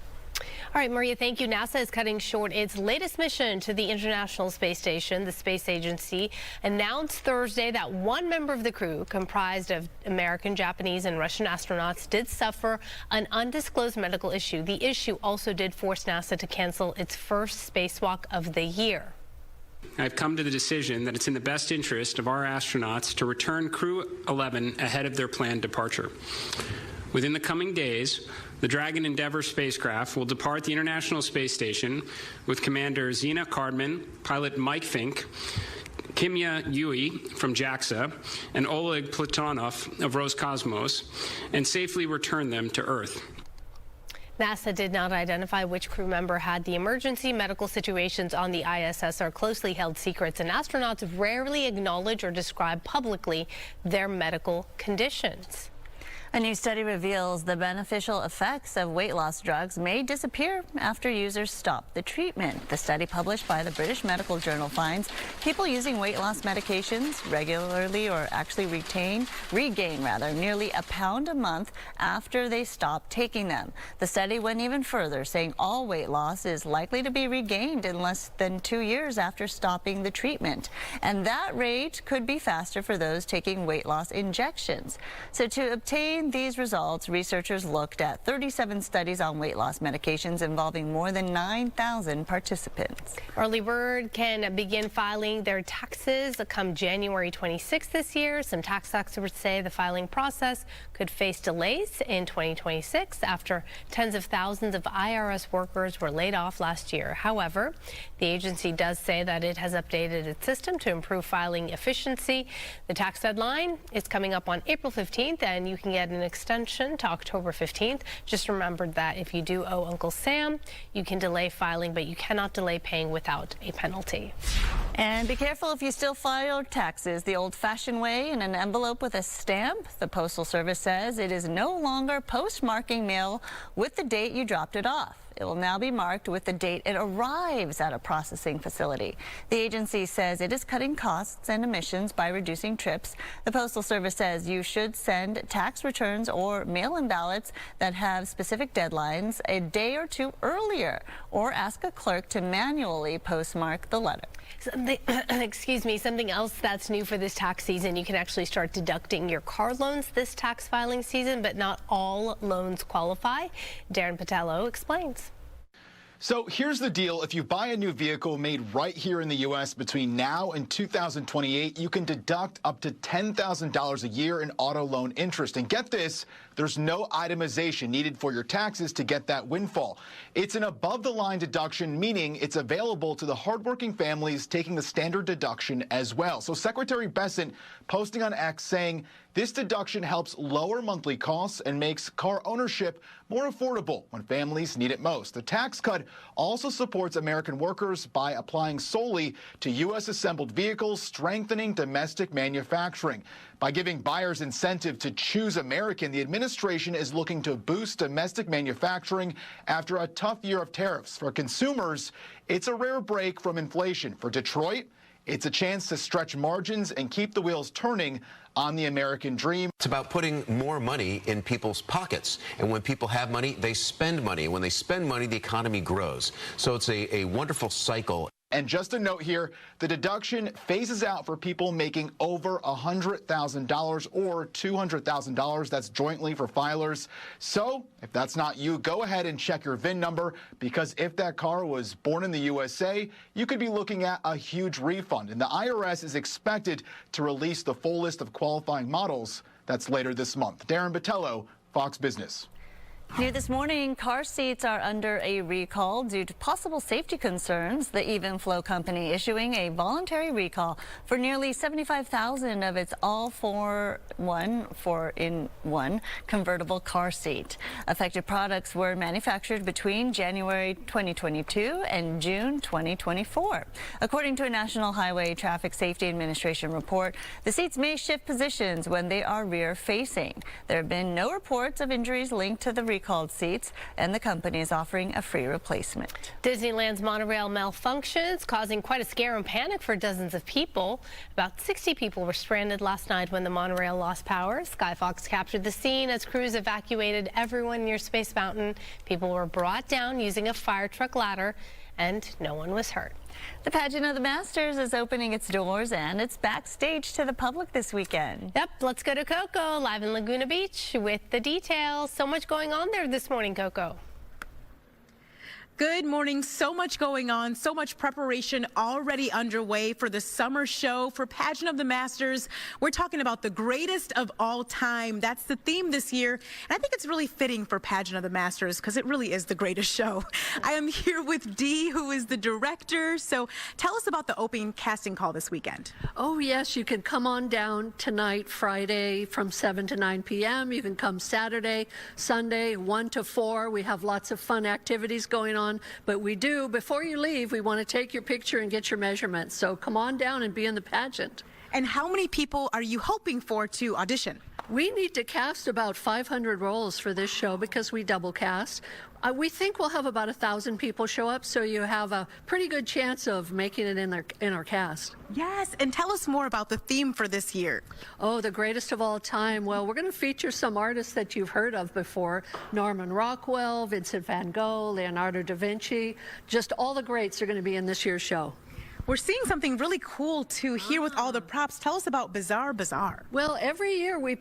All right, Maria, thank you. NASA is cutting short its latest mission to the International Space Station. The space agency announced Thursday that one member of the crew, comprised of American, Japanese, and Russian astronauts, did suffer an undisclosed medical issue. The issue also did force NASA to cancel its first spacewalk of the year. I've come to the decision that it's in the best interest of our astronauts to return Crew 11 ahead of their planned departure. Within the coming days, the Dragon Endeavour spacecraft will depart the International Space Station with Commander Zena Cardman, pilot Mike Fink, Kimya Yui from JAXA, and Oleg Platonov of Roscosmos, and safely return them to Earth. NASA did not identify which crew member had the emergency. Medical situations on the ISS are closely held secrets, and astronauts rarely acknowledge or describe publicly their medical conditions. A new study reveals the beneficial effects of weight loss drugs may disappear after users stop the treatment. The study, published by the British Medical Journal, finds people using weight loss medications regularly or actually regain nearly a pound a month after they stop taking them. The study went even further, saying all weight loss is likely to be regained in less than 2 years after stopping the treatment. And that rate could be faster for those taking weight loss injections. So to obtain these results, researchers looked at 37 studies on weight loss medications involving more than 9,000 participants. Early bird can begin filing their taxes come January 26th this year. Some tax experts say the filing process could face delays in 2026 after tens of thousands of IRS workers were laid off last year. However, the agency does say that it has updated its system to improve filing efficiency. The tax deadline is coming up on April 15th, and you can get an extension to October 15th. Just remember that if you do owe Uncle Sam, you can delay filing, but you cannot delay paying without a penalty. And be careful if you still file taxes the old-fashioned way in an envelope with a stamp. The Postal Service says it is no longer postmarking mail with the date you dropped it off. It will now be marked with the date it arrives at a processing facility. The agency says it is cutting costs and emissions by reducing trips. The Postal Service says you should send tax returns or mail-in ballots that have specific deadlines a day or two earlier, or ask a clerk to manually postmark the letter. Something else that's new for this tax season, you can actually start deducting your car loans this tax filing season, but not all loans qualify. Darren Patello explains. So here's the deal. If you buy a new vehicle made right here in the U.S. between now and 2028, you can deduct up to $10,000 a year in auto loan interest. And get this, there's no itemization needed for your taxes to get that windfall. It's an above-the-line deduction, meaning it's available to the hardworking families taking the standard deduction as well. So Secretary Bessent posting on X saying this deduction helps lower monthly costs and makes car ownership more affordable when families need it most. The tax cut also supports American workers by applying solely to U.S. assembled vehicles, strengthening domestic manufacturing. By giving buyers incentive to choose American, the administration is looking to boost domestic manufacturing after a tough year of tariffs. For consumers, it's a rare break from inflation. For Detroit, it's a chance to stretch margins and keep the wheels turning on the American dream. It's about putting more money in people's pockets. And when people have money, they spend money. When they spend money, the economy grows. So it's a wonderful cycle. And just a note here, the deduction phases out for people making over $100,000 or $200,000. That's jointly for filers. So if that's not you, go ahead and check your VIN number, because if that car was born in the USA, you could be looking at a huge refund. And the IRS is expected to release the full list of qualifying models. That's later this month. Darren Botello, Fox Business. New this morning, car seats are under a recall due to possible safety concerns. The Even Flow company issuing a voluntary recall for nearly 75,000 of its all-4-in-1 convertible car seat. Affected products were manufactured between January 2022 and June 2024. According to a National Highway Traffic Safety Administration report, the seats may shift positions when they are rear-facing. There have been no reports of injuries linked to the recall called seats, and the company is offering a free replacement. Disneyland's monorail malfunctions causing quite a scare and panic for dozens of people. About 60 people were stranded last night when the monorail lost power. Sky Fox captured the scene as crews evacuated everyone near Space Mountain. People were brought down using a fire truck ladder, and no one was hurt. The Pageant of the Masters is opening its doors, and it's backstage to the public this weekend. Yep, let's go to Coco, live in Laguna Beach with the details. So much going on there this morning, Coco. Good morning. So much going on, so much preparation already underway for the summer show for Pageant of the Masters. We're talking about the greatest of all time. That's the theme this year. And I think it's really fitting for Pageant of the Masters because it really is the greatest show. I am here with Dee, who is the director. So tell us about the opening casting call this weekend. Oh, yes. You can come on down tonight, Friday, from 7 to 9 p.m. You can come Saturday, Sunday, 1 to 4. We have lots of fun activities going on. But we do, before you leave, we want to take your picture and get your measurements. So come on down and be in the pageant. And how many people are you hoping for to audition? We need to cast about 500 roles for this show because we double cast. We think we'll have about 1,000 people show up, so you have a pretty good chance of making it in our cast. Yes, and tell us more about the theme for this year. Oh, the greatest of all time. Well, we're going to feature some artists that you've heard of before. Norman Rockwell, Vincent van Gogh, Leonardo da Vinci. Just all the greats are going to be in this year's show. We're seeing something really cool too here with all the props. Tell us about Bizarre Bazaar. Well, every year we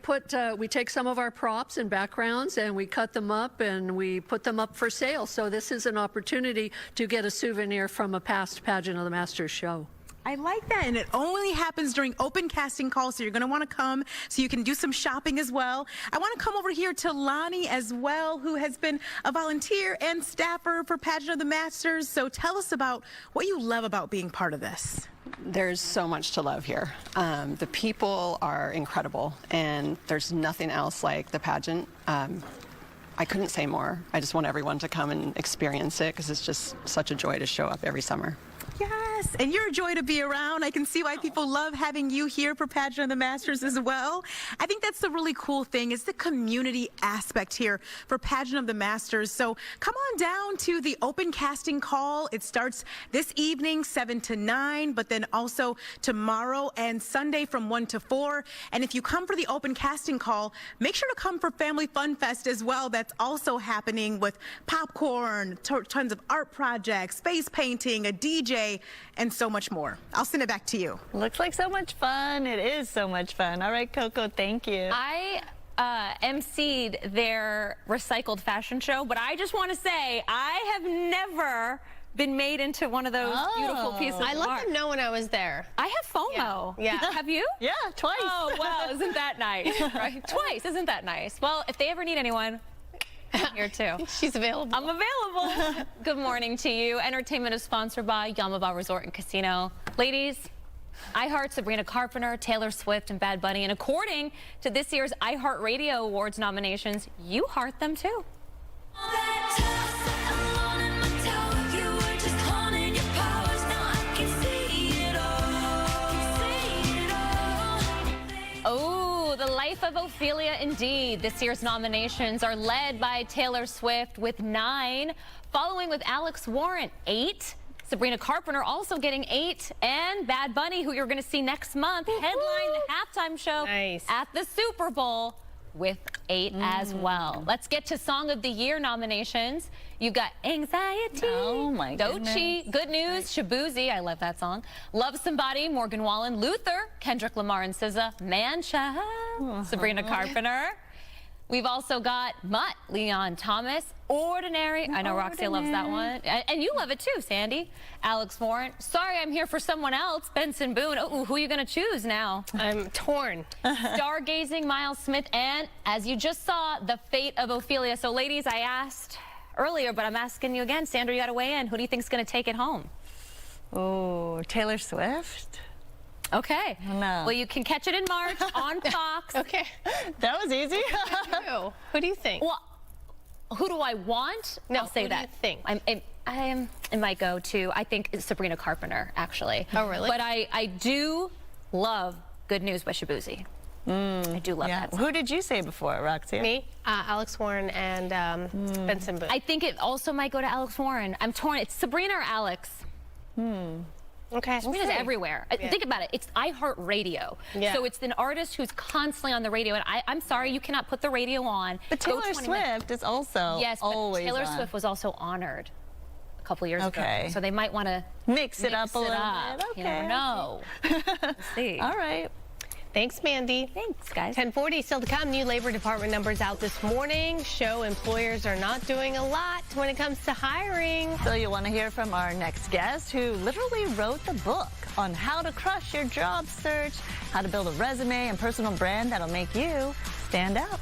take some of our props and backgrounds and we cut them up and we put them up for sale. So this is an opportunity to get a souvenir from a past Pageant of the Masters show. I like that, and it only happens during open casting calls, so you're going to want to come so you can do some shopping as well. I want to come over here to Lonnie as well, who has been a volunteer and staffer for Pageant of the Masters. So tell us about what you love about being part of this. There's so much to love here. The people are incredible, and there's nothing else like the pageant. I couldn't say more. I just want everyone to come and experience it because it's just such a joy to show up every summer. Yes, and you're a joy to be around. I can see why people love having you here for Pageant of the Masters as well. I think that's the really cool thing is the community aspect here for Pageant of the Masters. So come on down to the open casting call. It starts this evening, 7 to 9, but then also tomorrow and Sunday from 1 to 4. And if you come for the open casting call, make sure to come for Family Fun Fest as well. That's also happening with popcorn, tons of art projects, face painting, a DJ, and so much more. I'll send it back to you. Looks like so much fun. It is so much fun. All right, Coco, thank you. I emceed their recycled fashion show, but I just want to say I have never been made into one of those beautiful pieces of art. I let them know when I was there. I have FOMO. Yeah. Have you? Yeah, twice. Oh, wow, isn't that nice? Right? Twice, isn't that nice? Well, if they ever need anyone, I'm here too. She's available. I'm available. Good morning to you. Entertainment is sponsored by Yamaba Resort and Casino. Ladies, iHeart, Sabrina Carpenter, Taylor Swift, and Bad Bunny. And according to this year's iHeart Radio Awards nominations, you heart them too. Oh, the life of Ophelia indeed. This year's nominations are led by Taylor Swift with 9, following with Alex Warren 8. Sabrina Carpenter also getting 8, and Bad Bunny, who you're going to see next month, headline the halftime show at the Super Bowl with 8 as well. Let's get to Song of the Year nominations. You've got Anxiety, oh my Doechii, Good News, Shabuzi, I love that song, Love Somebody, Morgan Wallen, Luther, Kendrick Lamar and SZA, Man Child, Sabrina Carpenter. We've also got Mutt, Leon Thomas, Ordinary. I know Roxy loves that one. And you love it too, Sandy. Alex Warren. Sorry, I'm here for someone else. Benson Boone. Oh, who are you going to choose now? I'm torn. Stargazing, Miles Smith, and as you just saw, The Fate of Ophelia. So, ladies, I asked earlier, but I'm asking you again. Sandra, you got to weigh in. Who do you think is going to take it home? Oh, Taylor Swift? Okay. No. Well, you can catch it in March on Fox. Okay. That was easy. Who do you think? Well, who do I want? No, I'll say who that. do you think? I might go to, I think it's Sabrina Carpenter, actually. Oh, really? But I do love Good News by Shabuzi. I do love that song. Who did you say before, Roxy? Me, Alex Warren, and Benson Boone. I think it also might go to Alex Warren. I'm torn. It's Sabrina or Alex. Okay. Sabrina's everywhere. Yeah. Think about it. It's iHeart Radio. Yeah. So it's an artist who's constantly on the radio. And I'm sorry, you cannot put the radio on. But Taylor Swift is also always Taylor on. Swift was also honored a couple years Okay. ago. So they might want to mix it up a little bit. Okay. You never know. We'll see. All right. Thanks, Mandy. Thanks, guys. 10:40 still to come. New Labor Department numbers out this morning show employers are not doing a lot when it comes to hiring. So you'll want to hear from our next guest who literally wrote the book on how to crush your job search, how to build a resume and personal brand that'll make you stand out.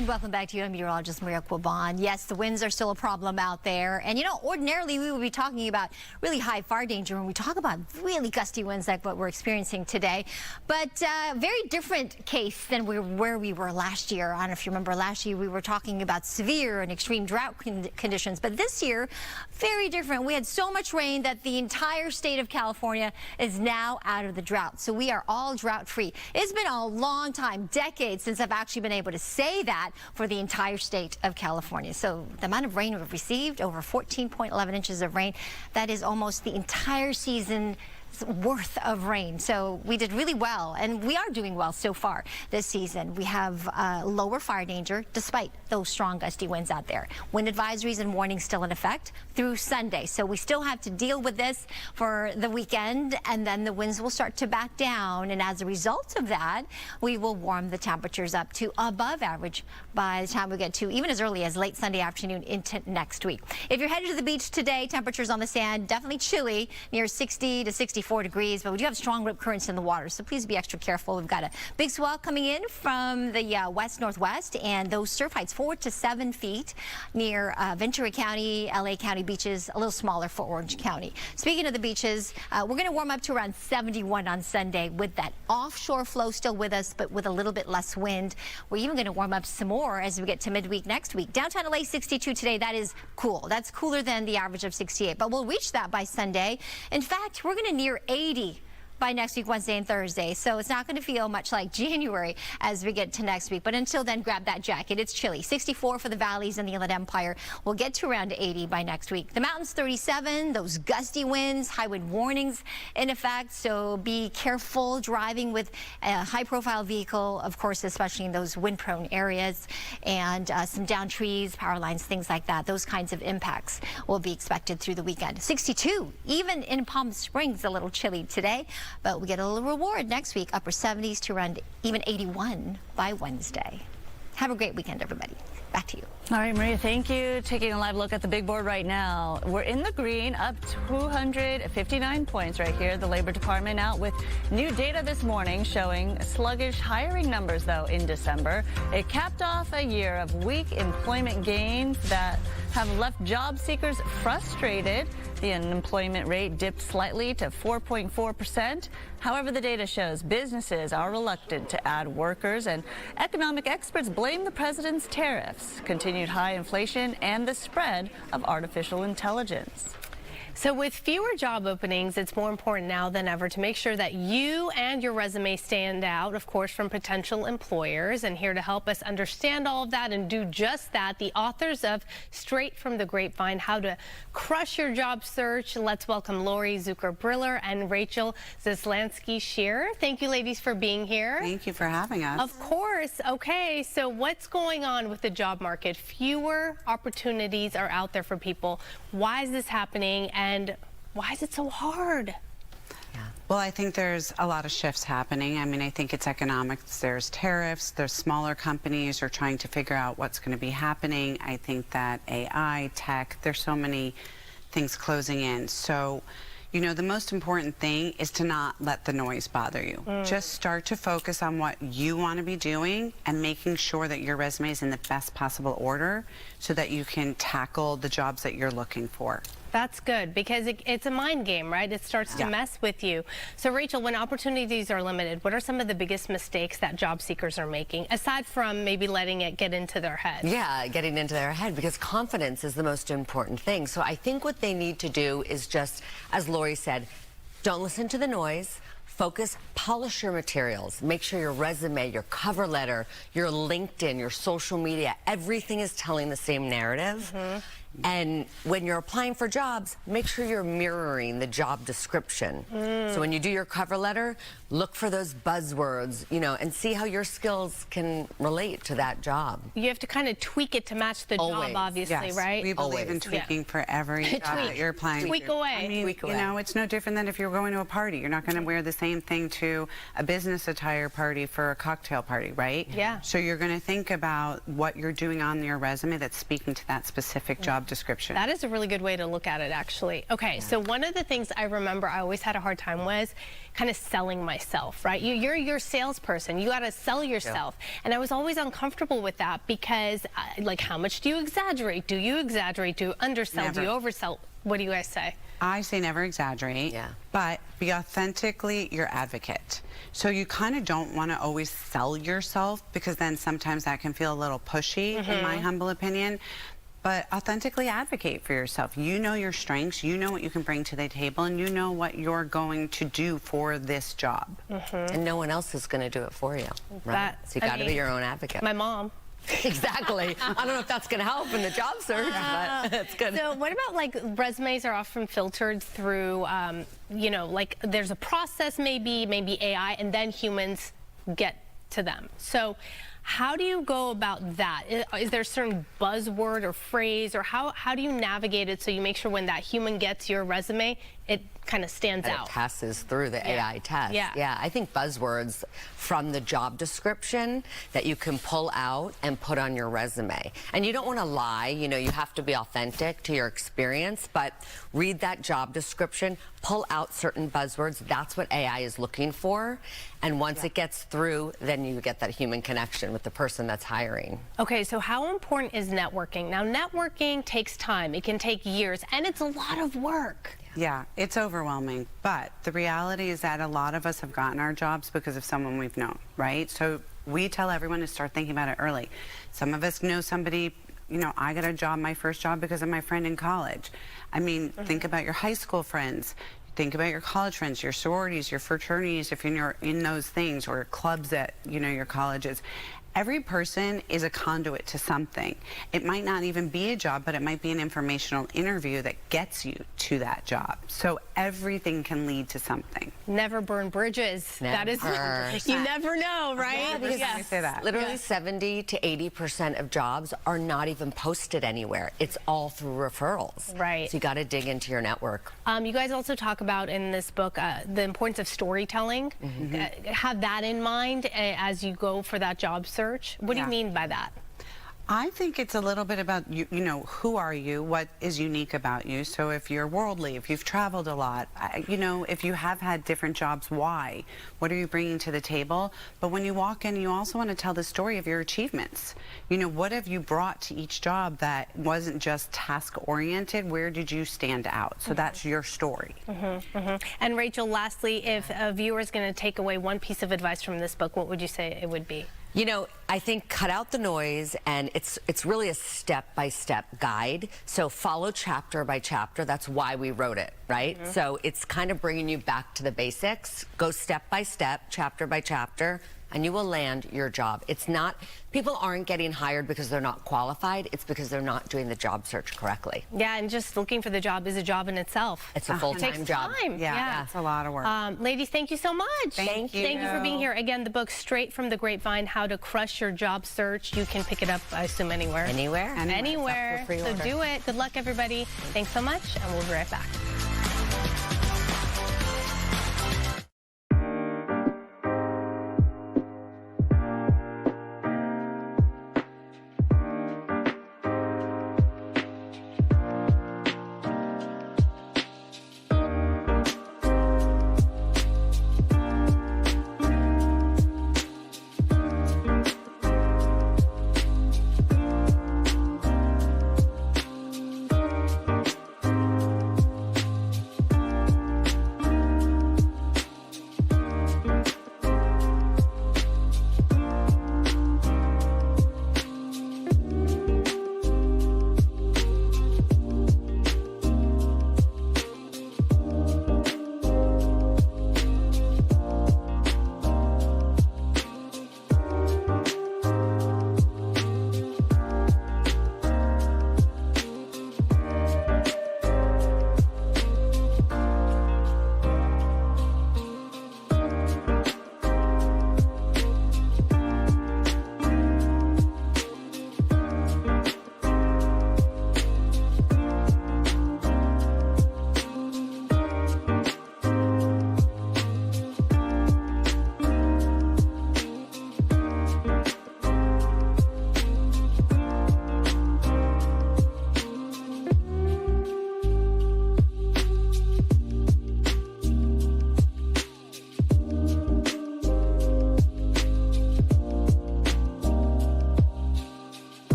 And welcome back to you. I'm meteorologist Maria Quaban. Yes, the winds are still a problem out there. And, you know, ordinarily we would be talking about really high fire danger when we talk about really gusty winds like what we're experiencing today. But very different case than where we were last year. I don't know if you remember last year we were talking about severe and extreme drought conditions. But this year, very different. We had so much rain that the entire state of California is now out of the drought. So we are all drought free. It's been a long time, decades, since I've actually been able to say that for the entire state of California. So the amount of rain we've received, over 14.11 inches of rain, that is almost the entire season worth of rain. So we did really well, and we are doing well so far this season. We have lower fire danger despite those strong gusty winds out there. Wind advisories and warnings still in effect through Sunday. So we still have to deal with this for the weekend, and then the winds will start to back down. And as a result of that, we will warm the temperatures up to above average by the time we get to even as early as late Sunday afternoon into next week. If you're headed to the beach today, temperatures on the sand definitely chilly, near 60 to 64 degrees, but we do have strong rip currents in the water, so please be extra careful. We've got a big swell coming in from the west-northwest, and those surf heights 4 to 7 feet near Ventura County, LA County beaches, a little smaller for Orange County. Speaking of the beaches, we're going to warm up to around 71 on Sunday with that offshore flow still with us, but with a little bit less wind. We're even going to warm up some more as we get to midweek next week. Downtown LA 62 today. That is cool. That's cooler than the average of 68, but we'll reach that by Sunday. In fact, we're going to near 80 by next week, Wednesday and Thursday. So it's not going to feel much like January as we get to next week. But until then, grab that jacket. It's chilly. 64 for the valleys and the Inland Empire. We'll get to around 80 by next week. The mountains, 37. Those gusty winds, high wind warnings in effect. So be careful driving with a high-profile vehicle, of course, especially in those wind-prone areas, and some downed trees, power lines, things like that. Those kinds of impacts will be expected through the weekend. 62, even in Palm Springs, a little chilly today. But we get a little reward next week, upper 70s to around even 81 by Wednesday. Have a great weekend, everybody. Back to you. All right, Maria, thank you. Taking a live look at the big board right now. We're in the green, up 259 points right here. The Labor Department out with new data this morning showing sluggish hiring numbers, though, in December. It capped off a year of weak employment gains that have left job seekers frustrated. The unemployment rate dipped slightly to 4.4%. However, the data shows businesses are reluctant to add workers, and economic experts blame the president's tariffs, continued high inflation, and the spread of artificial intelligence. So with fewer job openings, it's more important now than ever to make sure that you and your resume stand out, of course, from potential employers. And here to help us understand all of that and do just that, the authors of Straight from the Grapevine, How to Crush Your Job Search. Let's welcome Lori Zucker-Briller and Rachel Zaslansky-Shearer. Thank you, ladies, for being here. Thank you for having us. Of course. Okay, so what's going on with the job market? Fewer opportunities are out there for people. Why is this happening? And why is it so hard? Well, I think there's a lot of shifts happening. I mean, I think it's economics. There's tariffs. There's smaller companies are trying to figure out what's going to be happening. I think that AI, tech, there's so many things closing in. So, you know, the most important thing is to not let the noise bother you. Just start to focus on what you want to be doing and making sure that your resume is in the best possible order so that you can tackle the jobs that you're looking for. That's good, because it's a mind game, right? It starts to mess with you. So, Rachel, when opportunities are limited, what are some of the biggest mistakes that job seekers are making, aside from maybe letting it get into their head? Yeah, getting into their head, because confidence is the most important thing. So I think what they need to do is just, as Lori said, don't listen to the noise. Focus, polish your materials. Make sure your resume, your cover letter, your LinkedIn, your social media, everything is telling the same narrative. And when you're applying for jobs, make sure you're mirroring the job description. So when you do your cover letter, look for those buzzwords, you know, and see how your skills can relate to that job. You have to kind of tweak it to match the job, obviously, right? We believe in tweaking for every job that you're applying Tweak to. away. I mean, you know, it's no different than if you're going to a party. You're not going to wear the same thing to a business attire party for a cocktail party, right? Yeah. So you're going to think about what you're doing on your resume that's speaking to that specific job job description. That is a really good way to look at it, actually. Okay, so one of the things I remember I always had a hard time was kind of selling myself, right? You're your salesperson. You got to sell yourself. And I was always uncomfortable with that because, like, how much do you exaggerate? Do you exaggerate? Do you undersell? Never. Do you oversell? What do you guys say? I say never exaggerate, but be authentically your advocate. So you kind of don't want to always sell yourself because then sometimes that can feel a little pushy, in my humble opinion. But authentically advocate for yourself. You know your strengths, you know what you can bring to the table, and you know what you're going to do for this job. And no one else is going to do it for you, right? So you got to be your own advocate. My mom. Exactly. I don't know if that's going to help in the job search, but it's good. So what about, like, resumes are often filtered through, you know, like there's a process, maybe AI, and then humans get to them. So how do you go about that? Is there a certain buzzword or phrase, or how do you navigate it so you make sure when that human gets your resume, it kind of stands out? It passes through the AI test. Yeah, I think buzzwords from the job description that you can pull out and put on your resume. And you don't want to lie, you know, you have to be authentic to your experience, but read that job description, pull out certain buzzwords. That's what AI is looking for. And once it gets through, then you get that human connection with the person that's hiring. Okay, so how important is networking? Now, networking takes time. It can take years, and it's a lot of work. Yeah, it's overwhelming, but the reality is that a lot of us have gotten our jobs because of someone we've known, right? So we tell everyone to start thinking about it early. Some of us know somebody, you know, I got a job, my first job, because of my friend in college. I mean, think about your high school friends. Think about your college friends, your sororities, your fraternities, if you're in those things, or clubs at, you know, your colleges. Every person is a conduit to something. It might not even be a job, but it might be an informational interview that gets you to that job. So everything can lead to something. Never burn bridges. That is, you never know, right? I say that. Literally 70 to 80% of jobs are not even posted anywhere. It's all through referrals. Right. So you got to dig into your network. You guys also talk about in this book the importance of storytelling. Have that in mind as you go for that job search. What do you mean by that? I think it's a little bit about, you know, who are you? What is unique about you? So if you're worldly, if you've traveled a lot, you know, if you have had different jobs, why? What are you bringing to the table? But when you walk in, you also want to tell the story of your achievements. You know, what have you brought to each job that wasn't just task-oriented? Where did you stand out? So that's your story. And Rachel, lastly, if a viewer is going to take away one piece of advice from this book, what would you say it would be? You know, I think cut out the noise, and it's really a step-by-step guide. So follow chapter by chapter. That's why we wrote it, right? So it's kind of bringing you back to the basics. Go step by step, chapter by chapter, and you will land your job. It's not, people aren't getting hired because they're not qualified. It's because they're not doing the job search correctly. Yeah, and just looking for the job is a job in itself. It's a full-time job. Time. Yeah, it's a lot of work. Ladies, thank you so much. Thank you. Thank you for being here. Again, the book, Straight from the Grapevine, How to Crush Your Job Search. You can pick it up, I assume, anywhere. Anywhere. So do it. Good luck, everybody. Thanks so much, and we'll be right back.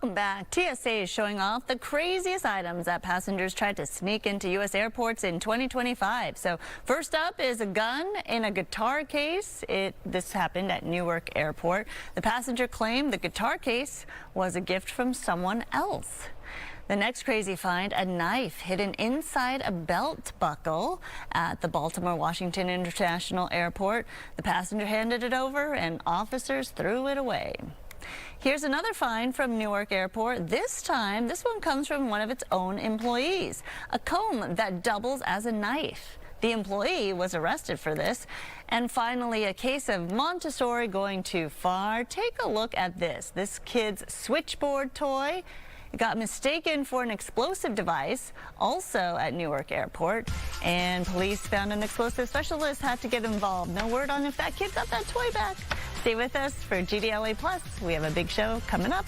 Welcome back. TSA is showing off the craziest items that passengers tried to sneak into U.S. airports in 2025. So first up is a gun in a guitar case. This happened at Newark Airport. The passenger claimed the guitar case was a gift from someone else. The next crazy find, a knife hidden inside a belt buckle at the Baltimore-Washington International Airport. The passenger handed it over and officers threw it away. Here's another find from Newark Airport. This time, this one comes from one of its own employees. A comb that doubles as a knife. The employee was arrested for this. And finally, a case of Montessori going too far. Take a look at this. This kid's switchboard toy. It got mistaken for an explosive device, also at Newark Airport, and police found an explosive specialist had to get involved. No word on if that kid got that toy back. Stay with us for GDLA Plus. We have a big show coming up.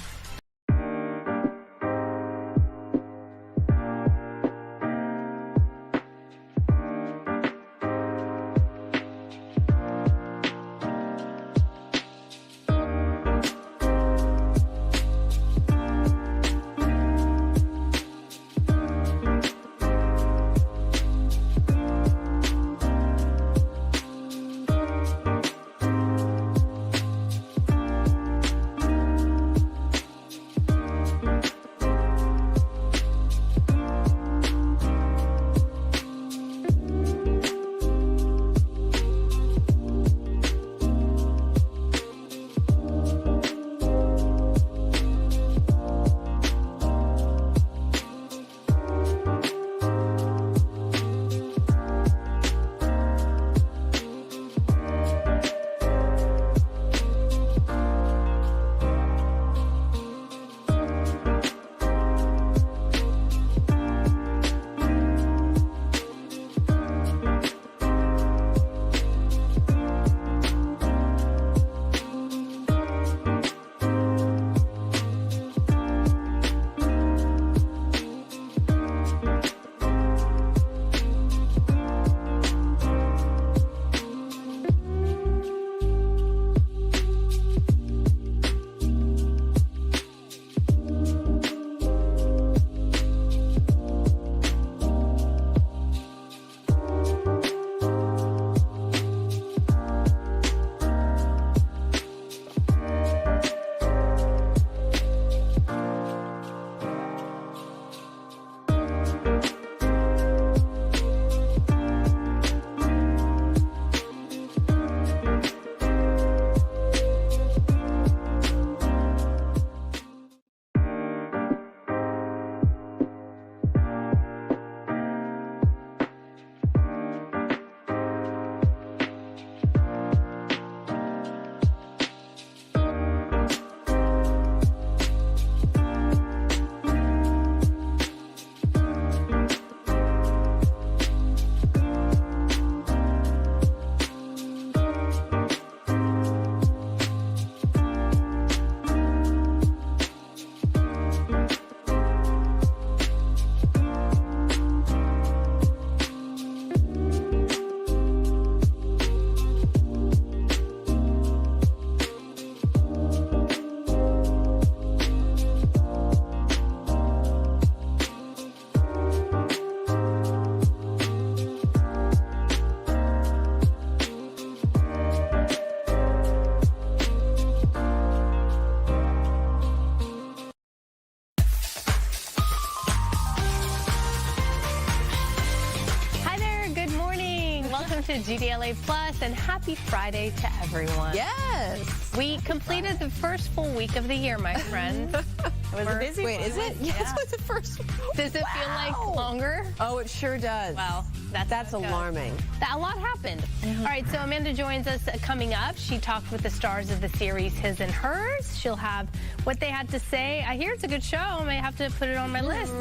to GDLA Plus, and happy Friday to everyone. Yes. We completed the first full week of the year, my friends. It was a busy one. Is it? Yes, it was the first one. Does it feel like longer? Oh, it sure does. Well, that's alarming. A lot happened. All right, so Amanda joins us coming up. She talked with the stars of the series His and Hers. She'll have what they had to say. I hear it's a good show. I may have to put it on my list.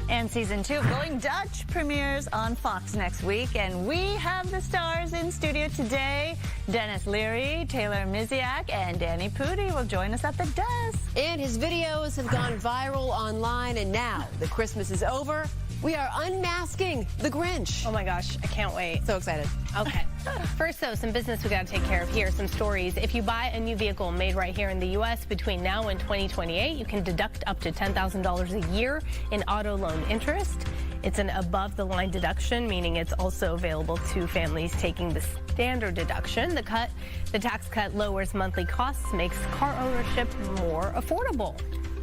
And season 2 of Going Dutch premieres on Fox next week. And we have the stars in studio today. Dennis Leary, Taylor Miziak, and Danny Pudi will join us at the desk. And his videos have gone viral online. And now that Christmas is over, We are unmasking the Grinch. Oh my gosh, I can't wait. So excited. Okay. First, though, some business we got to take care of here. Some stories. If you buy a new vehicle made right here in the U.S. between now and 2028, you can deduct up to $10,000 a year in auto loan interest. It's an above-the-line deduction, meaning it's also available to families taking the standard deduction. The tax cut lowers monthly costs, makes car ownership more affordable.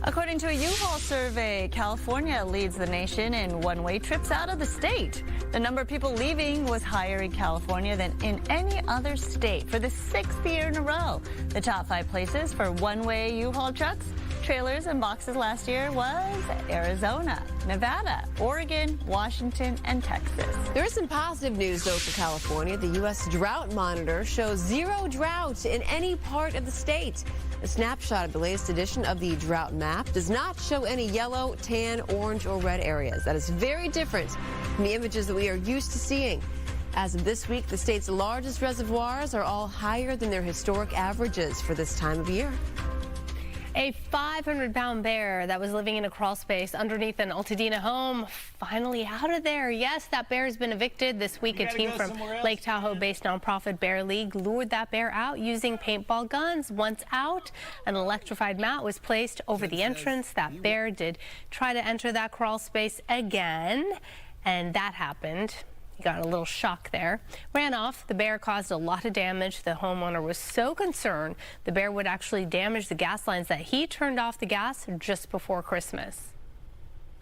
According to a U-Haul survey, California leads the nation in one-way trips out of the state. The number of people leaving was higher in California than in any other state for the 6th year in a row. The top 5 places for one-way U-Haul trucks, trailers, and boxes last year was Arizona, Nevada, Oregon, Washington, and Texas. There is some positive news, though, for California. The U.S. Drought Monitor shows 0 drought in any part of the state. A snapshot of the latest edition of the drought map does not show any yellow, tan, orange, or red areas. That is very different from the images that we are used to seeing. As of this week, the state's largest reservoirs are all higher than their historic averages for this time of year. A 500-pound bear that was living in a crawl space underneath an Altadena home finally out of there. Yes, that bear has been evicted. This week, a team from Lake Tahoe-based nonprofit Bear League lured that bear out using paintball guns. Once out, an electrified mat was placed over the entrance. That bear did try to enter that crawl space again, and that happened. He got a little shock there. Ran off. The bear caused a lot of damage. The homeowner was so concerned the bear would actually damage the gas lines that he turned off the gas just before Christmas.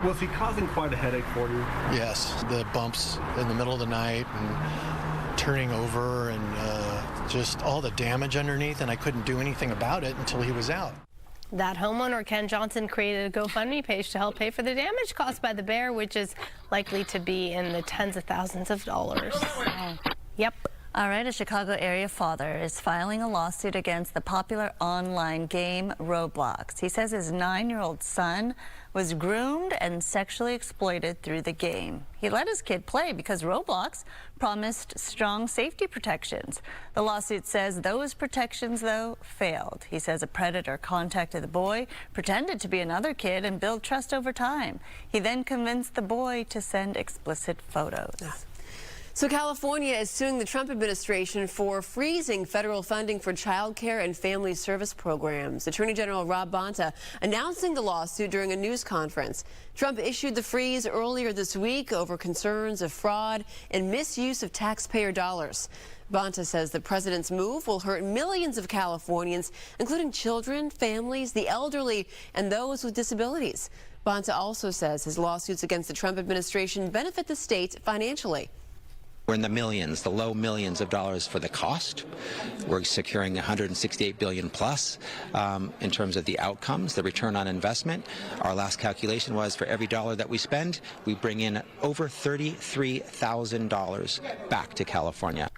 Was he causing quite a headache for you? Yes, the bumps in the middle of the night and turning over and just all the damage underneath, and I couldn't do anything about it until he was out. That homeowner, Ken Johnson, created a GoFundMe page to help pay for the damage caused by the bear, which is likely to be in the tens of thousands of dollars. Yep. All right, a Chicago area father is filing a lawsuit against the popular online game Roblox. He says his 9-year-old son was groomed and sexually exploited through the game. He let his kid play because Roblox promised strong safety protections. The lawsuit says those protections, though, failed. He says a predator contacted the boy, pretended to be another kid, and built trust over time. He then convinced the boy to send explicit photos. So California is suing the Trump administration for freezing federal funding for child care and family service programs. Attorney General Rob Bonta announcing the lawsuit during a news conference. Trump issued the freeze earlier this week over concerns of fraud and misuse of taxpayer dollars. Bonta says the president's move will hurt millions of Californians, including children, families, the elderly, and those with disabilities. Bonta also says his lawsuits against the Trump administration benefit the state financially. We're in the millions, the low millions of dollars for the cost. We're securing $168 billion plus in terms of the outcomes, the return on investment. Our last calculation was for every dollar that we spend, we bring in over $33,000 back to California.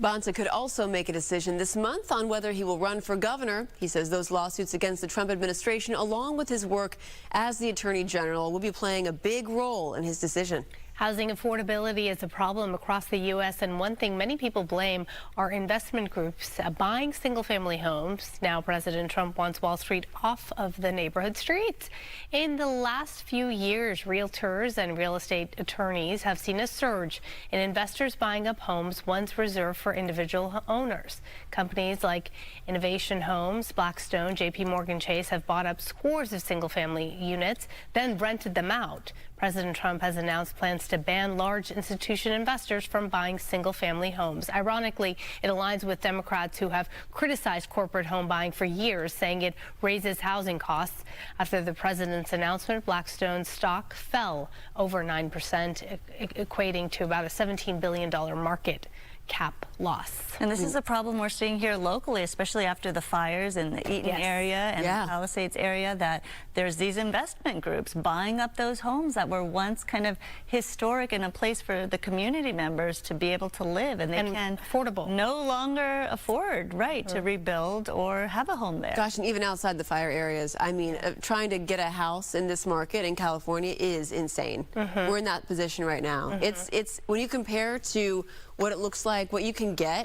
Bonta could also make a decision this month on whether he will run for governor. He says those lawsuits against the Trump administration, along with his work as the Attorney General, will be playing a big role in his decision. Housing affordability is a problem across the U.S., and one thing many people blame are investment groups buying single-family homes. Now President Trump wants Wall Street off of the neighborhood streets. In the last few years, realtors and real estate attorneys have seen a surge in investors buying up homes once reserved for individual owners. Companies like Innovation Homes, Blackstone, J.P. Morgan Chase have bought up scores of single-family units, then rented them out. President Trump has announced plans to ban large institution investors from buying single-family homes. Ironically, it aligns with Democrats who have criticized corporate home buying for years, saying it raises housing costs. After the president's announcement, Blackstone's stock fell over 9%, equating to about a $17 billion market cap loss. And this is a problem we're seeing here locally, especially after the fires in the Eaton area and the Palisades area, that there's these investment groups buying up those homes that were once kind of historic and a place for the community members to be able to live, and they can no longer afford to rebuild or have a home there. Gosh, and even outside the fire areas, I mean, trying to get a house in this market in California is insane. We're in that position right now. It's when you compare to what it looks like, what you can get